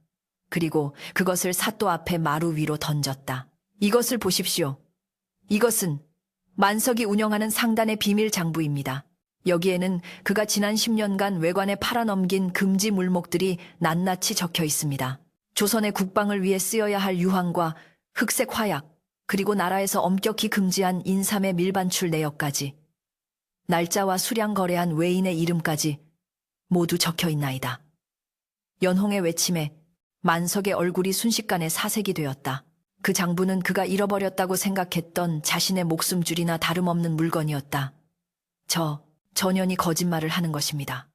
그리고 그것을 사또 앞에 마루 위로 던졌다. 이것을 보십시오. 이것은 만석이 운영하는 상단의 비밀 장부입니다. 여기에는 그가 지난 10년간 외관에 팔아넘긴 금지 물목들이 낱낱이 적혀 있습니다. 조선의 국방을 위해 쓰여야 할 유황과 흑색 화약, 그리고 나라에서 엄격히 금지한 인삼의 밀반출 내역까지, 날짜와 수량 거래한 외인의 이름까지 모두 적혀 있나이다. 연홍의 외침에 만석의 얼굴이 순식간에 사색이 되었다. 그 장부는 그가 잃어버렸다고 생각했던 자신의 목숨줄이나 다름없는 물건이었다. 저 전현이 거짓말을 하는 것입니다.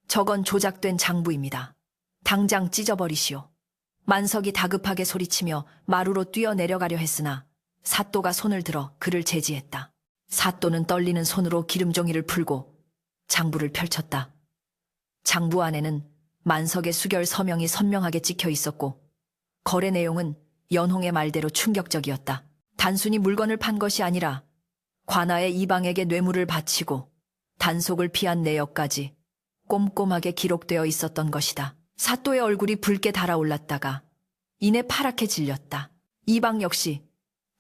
저건 조작된 장부입니다. 당장 찢어버리시오. 만석이 다급하게 소리치며 마루로 뛰어내려가려 했으나 사또가 손을 들어 그를 제지했다. 사또는 떨리는 손으로 기름종이를 풀고 장부를 펼쳤다. 장부 안에는 만석의 수결 서명이 선명하게 찍혀 있었고 거래 내용은 연홍의 말대로 충격적이었다. 단순히 물건을 판 것이 아니라 관아의 이방에게 뇌물을 바치고 단속을 피한 내역까지 꼼꼼하게 기록되어 있었던 것이다. 사또의 얼굴이 붉게 달아올랐다가 이내 파랗게 질렸다. 이방 역시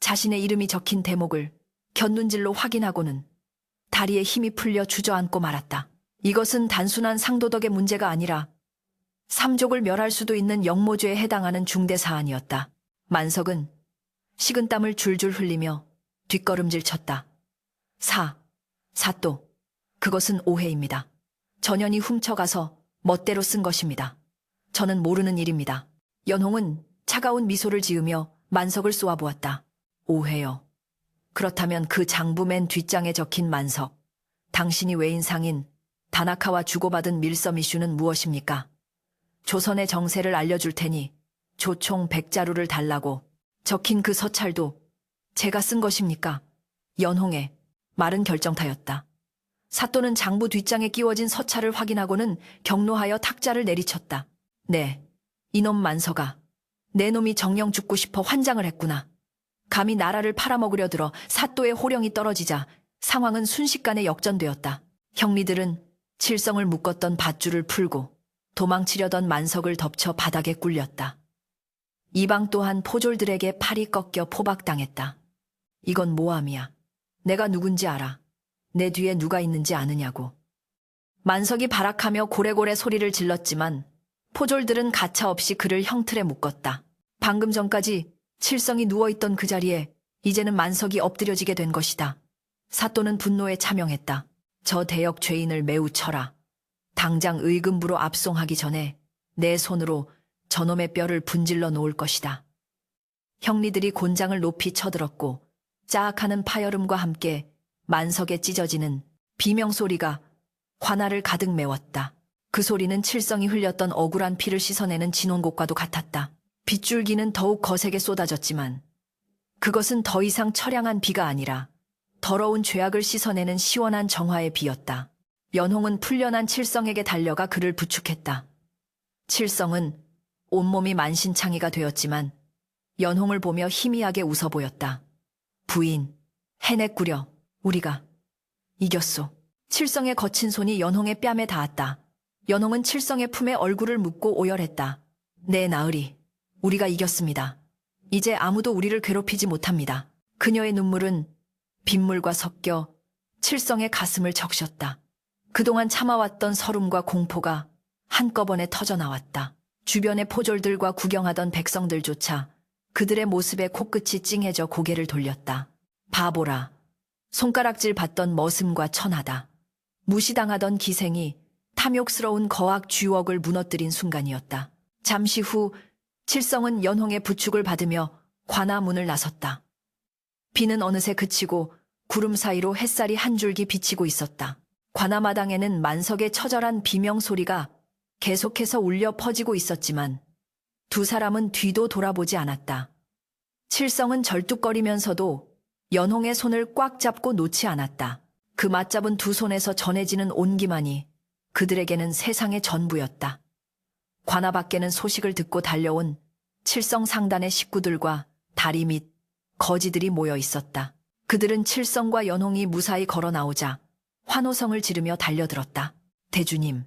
자신의 이름이 적힌 대목을 곁눈질로 확인하고는 다리에 힘이 풀려 주저앉고 말았다. 이것은 단순한 상도덕의 문제가 아니라 삼족을 멸할 수도 있는 역모죄에 해당하는 중대 사안이었다. 만석은 식은땀을 줄줄 흘리며 뒷걸음질 쳤다. 사또, 그것은 오해입니다. 전현이 훔쳐가서 멋대로 쓴 것입니다. 저는 모르는 일입니다. 연홍은 차가운 미소를 지으며 만석을 쏘아보았다. 오해요. 그렇다면 그 장부 맨 뒷장에 적힌 만석, 당신이 외인 상인 다나카와 주고받은 밀섬 이슈는 무엇입니까? 조선의 정세를 알려줄 테니 조총 100자루를 달라고 적힌 그 서찰도 제가 쓴 것입니까? 연홍의 말은 결정타였다. 사또는 장부 뒷장에 끼워진 서찰을 확인하고는 격노하여 탁자를 내리쳤다. 네, 이놈 만서가 내 놈이 정령 죽고 싶어 환장을 했구나. 감히 나라를 팔아먹으려 들어 사또의 호령이 떨어지자 상황은 순식간에 역전되었다. 형리들은 칠성을 묶었던 밧줄을 풀고 도망치려던 만석을 덮쳐 바닥에 꿀렸다. 이방 또한 포졸들에게 팔이 꺾여 포박당했다. 이건 모함이야. 내가 누군지 알아. 내 뒤에 누가 있는지 아느냐고. 만석이 발악하며 고래고래 소리를 질렀지만 포졸들은 가차없이 그를 형틀에 묶었다. 방금 전까지 칠성이 누워있던 그 자리에 이제는 만석이 엎드려지게 된 것이다. 사또는 분노에 차명했다. 저 대역 죄인을 매우 쳐라. 당장 의금부로 압송하기 전에 내 손으로 저놈의 뼈를 분질러 놓을 것이다. 형리들이 곤장을 높이 쳐들었고 짜악하는 파열음과 함께 만석에 찢어지는 비명소리가 관아를 가득 메웠다. 그 소리는 칠성이 흘렸던 억울한 피를 씻어내는 진원곡과도 같았다. 빗줄기는 더욱 거세게 쏟아졌지만 그것은 더 이상 처량한 비가 아니라 더러운 죄악을 씻어내는 시원한 정화의 비였다. 연홍은 풀려난 칠성에게 달려가 그를 부축했다. 칠성은 온몸이 만신창이가 되었지만 연홍을 보며 희미하게 웃어 보였다. 부인, 해냈구려. 우리가 이겼소. 칠성의 거친 손이 연홍의 뺨에 닿았다. 연홍은 칠성의 품에 얼굴을 묻고 오열했다. 네, 나으리. 우리가 이겼습니다. 이제 아무도 우리를 괴롭히지 못합니다. 그녀의 눈물은 빗물과 섞여 칠성의 가슴을 적셨다. 그동안 참아왔던 서름과 공포가 한꺼번에 터져나왔다. 주변의 포졸들과 구경하던 백성들조차 그들의 모습에 코끝이 찡해져 고개를 돌렸다. 바보라. 손가락질 받던 머슴과 천하다. 무시당하던 기생이 탐욕스러운 거악 쥐웍을 무너뜨린 순간이었다. 잠시 후 칠성은 연홍의 부축을 받으며 관아 문을 나섰다. 비는 어느새 그치고 구름 사이로 햇살이 한 줄기 비치고 있었다. 관아마당에는 만석의 처절한 비명소리가 계속해서 울려 퍼지고 있었지만 두 사람은 뒤도 돌아보지 않았다. 칠성은 절뚝거리면서도 연홍의 손을 꽉 잡고 놓지 않았다. 그 맞잡은 두 손에서 전해지는 온기만이 그들에게는 세상의 전부였다. 관아 밖에는 소식을 듣고 달려온 칠성 상단의 식구들과 다리 및 거지들이 모여 있었다. 그들은 칠성과 연홍이 무사히 걸어 나오자 환호성을 지르며 달려들었다. 대주님,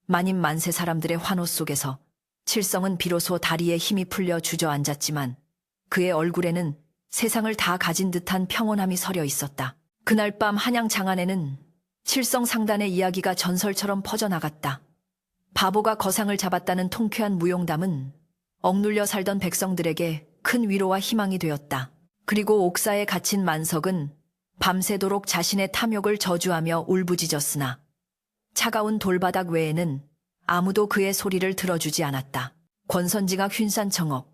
만인 만세 사람들의 환호 속에서 칠성은 비로소 다리에 힘이 풀려 주저앉았지만 그의 얼굴에는 세상을 다 가진 듯한 평온함이 서려 있었다. 그날 밤 한양 장안에는 칠성 상단의 이야기가 전설처럼 퍼져나갔다. 바보가 거상을 잡았다는 통쾌한 무용담은 억눌려 살던 백성들에게 큰 위로와 희망이 되었다. 그리고 옥사에 갇힌 만석은 밤새도록 자신의 탐욕을 저주하며 울부짖었으나 차가운 돌바닥 외에는 아무도 그의 소리를 들어주지 않았다. 권선징악 휜산청억,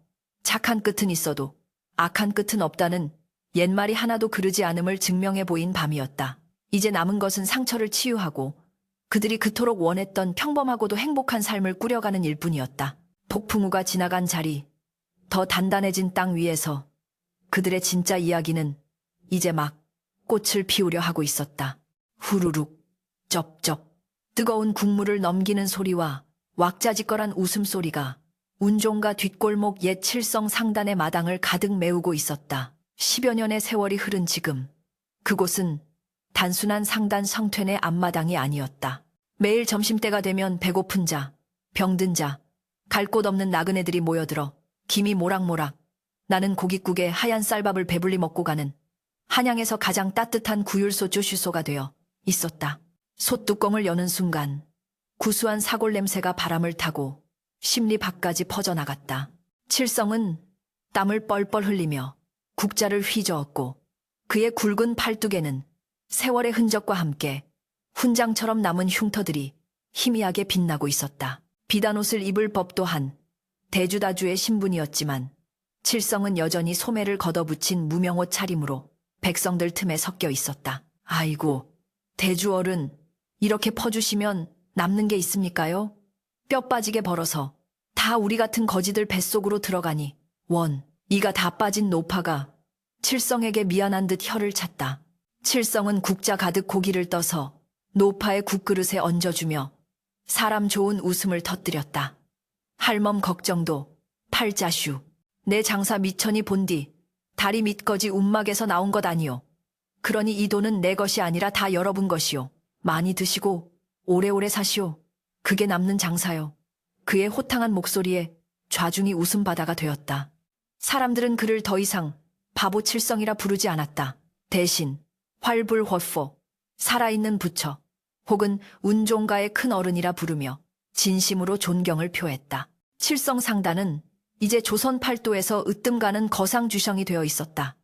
착한 끝은 있어도 악한 끝은 없다는 옛말이 하나도 그르지 않음을 증명해 보인 밤이었다. 이제 남은 것은 상처를 치유하고 그들이 그토록 원했던 평범하고도 행복한 삶을 꾸려가는 일뿐이었다. 폭풍우가 지나간 자리, 더 단단해진 땅 위에서 그들의 진짜 이야기는 이제 막 꽃을 피우려 하고 있었다. 후루룩, 쩝쩝, 뜨거운 국물을 넘기는 소리와 왁자지껄한 웃음소리가 운종가 뒷골목 옛 칠성 상단의 마당을 가득 메우고 있었다. 10여 년의 세월이 흐른 지금 그곳은 단순한 상단 성퇴의 앞마당이 아니었다. 매일 점심때가 되면 배고픈 자, 병든 자, 갈 곳 없는 나그네들이 모여들어 김이 모락모락 나는 고깃국에 하얀 쌀밥을 배불리 먹고 가는 한양에서 가장 따뜻한 구율소주 슈소가 되어 있었다. 솥뚜껑을 여는 순간 구수한 사골 냄새가 바람을 타고 심리 밖까지 퍼져나갔다. 칠성은 땀을 뻘뻘 흘리며 국자를 휘저었고 그의 굵은 팔뚝에는 세월의 흔적과 함께 훈장처럼 남은 흉터들이 희미하게 빛나고 있었다. 비단옷을 입을 법도 한 대주다주의 신분이었지만 칠성은 여전히 소매를 걷어붙인 무명옷 차림으로 백성들 틈에 섞여 있었다. 아이고, 대주어른, 이렇게 퍼주시면 남는 게 있습니까요? 뼈 빠지게 벌어서 다 우리 같은 거지들 뱃속으로 들어가니 이가 다 빠진 노파가 칠성에게 미안한 듯 혀를 찼다. 칠성은 국자 가득 고기를 떠서 노파의 국그릇에 얹어주며 사람 좋은 웃음을 터뜨렸다. 할멈 걱정도 팔자슈. 내 장사 미천이 본디 다리 밑거지 움막에서 나온 것 아니오. 그러니 이 돈은 내 것이 아니라 다 여러분 것이오. 많이 드시고 오래오래 사시오. 그게 남는 장사요. 그의 호탕한 목소리에 좌중이 웃음바다가 되었다. 사람들은 그를 더 이상 바보 칠성이라 부르지 않았다. 대신 활불화포, 살아있는 부처, 혹은 운종가의 큰 어른이라 부르며 진심으로 존경을 표했다. 칠성 상단은 이제 조선 팔도에서 으뜸가는 거상주성이 되어 있었다.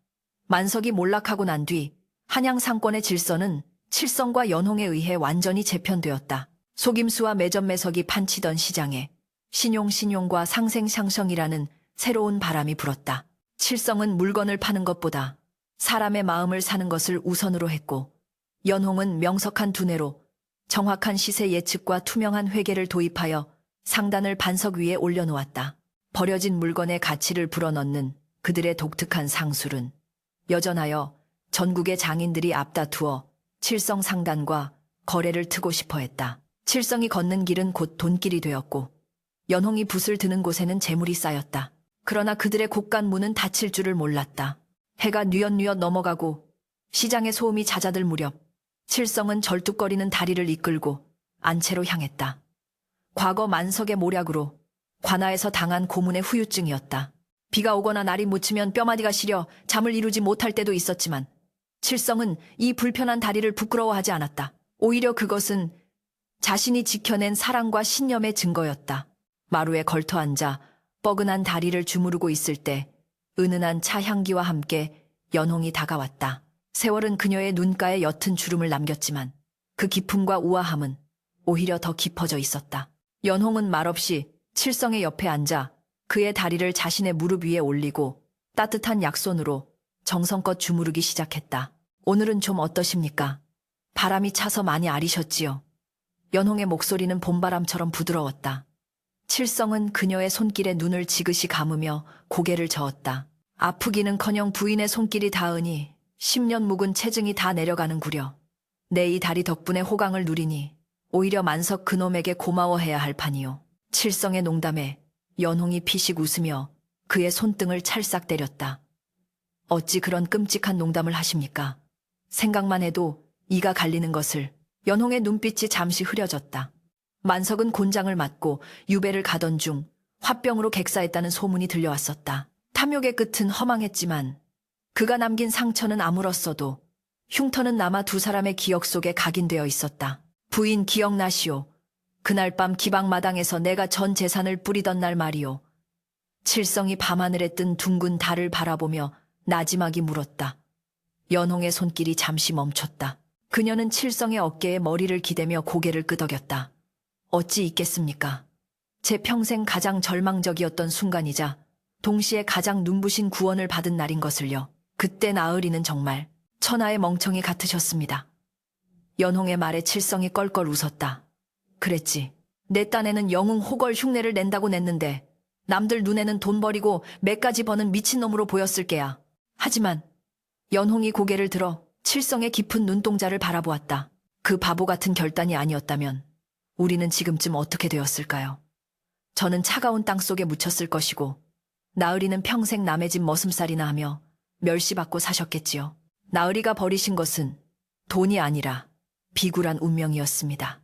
만석이 몰락하고 난 뒤 한양 상권의 질서는 칠성과 연홍에 의해 완전히 재편되었다. 속임수와 매점매석이 판치던 시장에 신용과 상생상성이라는 새로운 바람이 불었다. 칠성은 물건을 파는 것보다 사람의 마음을 사는 것을 우선으로 했고 연홍은 명석한 두뇌로 정확한 시세 예측과 투명한 회계를 도입하여 상단을 반석 위에 올려놓았다. 버려진 물건의 가치를 불어넣는 그들의 독특한 상술은 여전하여 전국의 장인들이 앞다투어 칠성 상단과 거래를 트고 싶어 했다. 칠성이 걷는 길은 곧 돈길이 되었고 연홍이 붓을 드는 곳에는 재물이 쌓였다. 그러나 그들의 곳간 문은 닫힐 줄을 몰랐다. 해가 뉘엿뉘엿 넘어가고 시장의 소음이 잦아들 무렵 칠성은 절뚝거리는 다리를 이끌고 안채로 향했다. 과거 만석의 모략으로 관아에서 당한 고문의 후유증이었다. 비가 오거나 날이 묻히면 뼈마디가 시려 잠을 이루지 못할 때도 있었지만 칠성은 이 불편한 다리를 부끄러워하지 않았다. 오히려 그것은 자신이 지켜낸 사랑과 신념의 증거였다. 마루에 걸터앉아 뻐근한 다리를 주무르고 있을 때 은은한 차 향기와 함께 연홍이 다가왔다. 세월은 그녀의 눈가에 옅은 주름을 남겼지만 그 기품과 우아함은 오히려 더 깊어져 있었다. 연홍은 말없이 칠성의 옆에 앉아 그의 다리를 자신의 무릎 위에 올리고 따뜻한 약손으로 정성껏 주무르기 시작했다. 오늘은 좀 어떠십니까? 바람이 차서 많이 아리셨지요. 연홍의 목소리는 봄바람처럼 부드러웠다. 칠성은 그녀의 손길에 눈을 지그시 감으며 고개를 저었다. 아프기는커녕 부인의 손길이 닿으니 10년 묵은 체증이 다 내려가는구려. 내 이 다리 덕분에 호강을 누리니 오히려 만석 그놈에게 고마워해야 할 판이요. 칠성의 농담에 연홍이 피식 웃으며 그의 손등을 찰싹 때렸다. 어찌 그런 끔찍한 농담을 하십니까? 생각만 해도 이가 갈리는 것을. 연홍의 눈빛이 잠시 흐려졌다. 만석은 곤장을 맞고 유배를 가던 중 화병으로 객사했다는 소문이 들려왔었다. 탐욕의 끝은 허망했지만 그가 남긴 상처는 아물었어도 흉터는 남아 두 사람의 기억 속에 각인되어 있었다. 부인 기억나시오? 그날 밤 기방마당에서 내가 전 재산을 뿌리던 날 말이오. 칠성이 밤하늘에 뜬 둥근 달을 바라보며 나지막이 물었다. 연홍의 손길이 잠시 멈췄다. 그녀는 칠성의 어깨에 머리를 기대며 고개를 끄덕였다. 어찌 있겠습니까? 제 평생 가장 절망적이었던 순간이자 동시에 가장 눈부신 구원을 받은 날인 것을요. 그때 나으리는 정말 천하의 멍청이 같으셨습니다. 연홍의 말에 칠성이 껄껄 웃었다. 그랬지. 내 딴에는 영웅 호걸 흉내를 낸다고 냈는데 남들 눈에는 돈 버리고 매까지 버는 미친놈으로 보였을 게야. 하지만 연홍이 고개를 들어 칠성의 깊은 눈동자를 바라보았다. 그 바보 같은 결단이 아니었다면 우리는 지금쯤 어떻게 되었을까요? 저는 차가운 땅 속에 묻혔을 것이고 나으리는 평생 남의 집 머슴살이나 하며 멸시받고 사셨겠지요. 나으리가 버리신 것은 돈이 아니라 비굴한 운명이었습니다.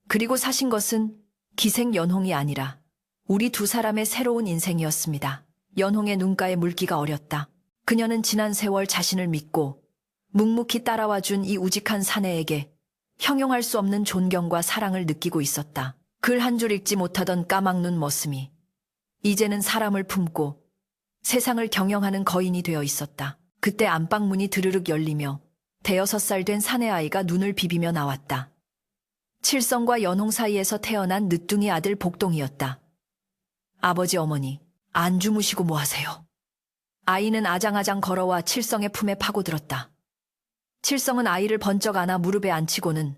그리고 사신 것은 기생 연홍이 아니라 우리 두 사람의 새로운 인생이었습니다. 연홍의 눈가에 물기가 어렸다. 그녀는 지난 세월 자신을 믿고 묵묵히 따라와준 이 우직한 사내에게 형용할 수 없는 존경과 사랑을 느끼고 있었다. 글 한 줄 읽지 못하던 까막눈 머슴이 이제는 사람을 품고 세상을 경영하는 거인이 되어 있었다. 그때 안방문이 드르륵 열리며 5살 된 사내아이가 눈을 비비며 나왔다. 칠성과 연홍 사이에서 태어난 늦둥이 아들 복동이었다. 아버지 어머니, 안 주무시고 뭐 하세요? 아이는 아장아장 걸어와 칠성의 품에 파고들었다. 칠성은 아이를 번쩍 안아 무릎에 앉히고는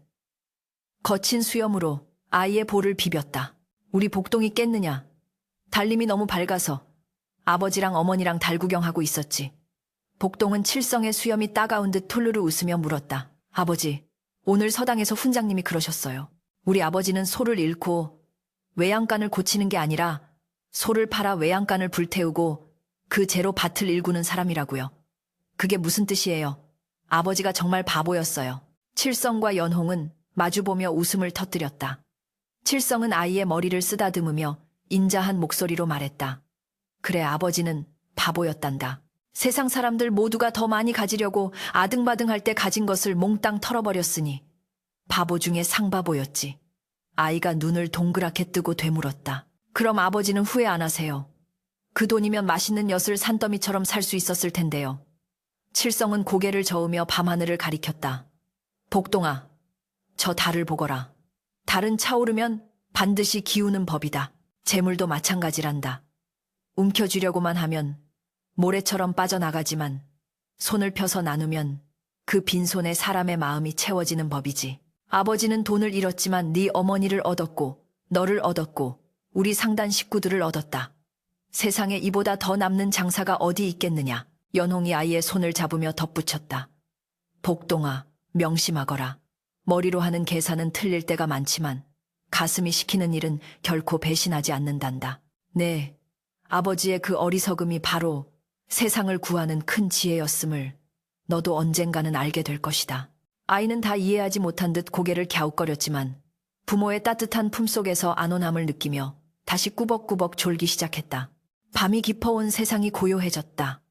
거친 수염으로 아이의 볼을 비볐다. 우리 복동이 깼느냐? 달림이 너무 밝아서 아버지랑 어머니랑 달 구경하고 있었지. 복동은 칠성의 수염이 따가운 듯 툴루루 웃으며 물었다. 아버지, 오늘 서당에서 훈장님이 그러셨어요. 우리 아버지는 소를 잃고 외양간을 고치는 게 아니라 소를 팔아 외양간을 불태우고 그 재로 밭을 일구는 사람이라고요. 그게 무슨 뜻이에요? 아버지가 정말 바보였어요. 칠성과 연홍은 마주보며 웃음을 터뜨렸다. 칠성은 아이의 머리를 쓰다듬으며 인자한 목소리로 말했다. 그래, 아버지는 바보였단다. 세상 사람들 모두가 더 많이 가지려고 아등바등할 때 가진 것을 몽땅 털어버렸으니 바보 중에 상바보였지. 아이가 눈을 동그랗게 뜨고 되물었다. 그럼 아버지는 후회 안 하세요? 그 돈이면 맛있는 엿을 산더미처럼 살 수 있었을 텐데요. 칠성은 고개를 저으며 밤하늘을 가리켰다. 복동아, 저 달을 보거라. 달은 차오르면 반드시 기우는 법이다. 재물도 마찬가지란다. 움켜쥐려고만 하면 모래처럼 빠져나가지만 손을 펴서 나누면 그 빈손에 사람의 마음이 채워지는 법이지. 아버지는 돈을 잃었지만 네 어머니를 얻었고 너를 얻었고 우리 상단 식구들을 얻었다. 세상에 이보다 더 남는 장사가 어디 있겠느냐. 연홍이 아이의 손을 잡으며 덧붙였다. 복동아, 명심하거라. 머리로 하는 계산은 틀릴 때가 많지만 가슴이 시키는 일은 결코 배신하지 않는단다. 네, 아버지의 그 어리석음이 바로 세상을 구하는 큰 지혜였음을 너도 언젠가는 알게 될 것이다. 아이는 다 이해하지 못한 듯 고개를 갸웃거렸지만 부모의 따뜻한 품속에서 안온함을 느끼며 다시 꾸벅꾸벅 졸기 시작했다. 밤이 깊어온 세상이 고요해졌다.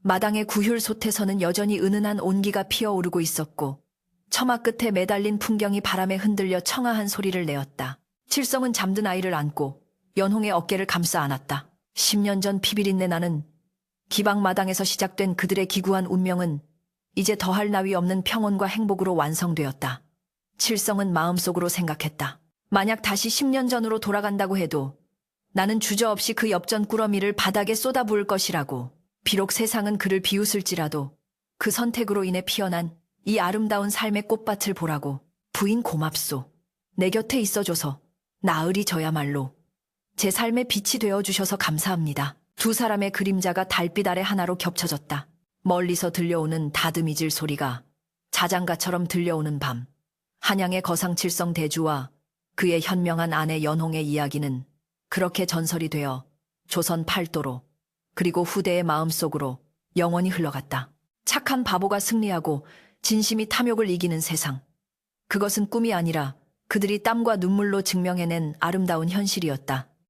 마당의 구휼 솥에서는 여전히 은은한 온기가 피어오르고 있었고 처마 끝에 매달린 풍경이 바람에 흔들려 청아한 소리를 내었다. 칠성은 잠든 아이를 안고 연홍의 어깨를 감싸 안았다. 10년 전 피비린내 나는 기방마당에서 시작된 그들의 기구한 운명은 이제 더할 나위 없는 평온과 행복으로 완성되었다. 칠성은 마음속으로 생각했다. 만약 다시 10년 전으로 돌아간다고 해도 나는 주저없이 그 엽전 꾸러미를 바닥에 쏟아부을 것이라고. 비록 세상은 그를 비웃을지라도 그 선택으로 인해 피어난 이 아름다운 삶의 꽃밭을 보라고. 부인 고맙소. 내 곁에 있어줘서 나으리 저야말로 제 삶의 빛이 되어주셔서 감사합니다. 두 사람의 그림자가 달빛 아래 하나로 겹쳐졌다. 멀리서 들려오는 다듬이질 소리가 자장가처럼 들려오는 밤. 한양의 거상칠성 대주와 그의 현명한 아내 연홍의 이야기는 그렇게 전설이 되어 조선 팔도로 그리고 후대의 마음속으로 영원히 흘러갔다. 착한 바보가 승리하고 진심이 탐욕을 이기는 세상. 그것은 꿈이 아니라 그들이 땀과 눈물로 증명해낸 아름다운 현실이었다.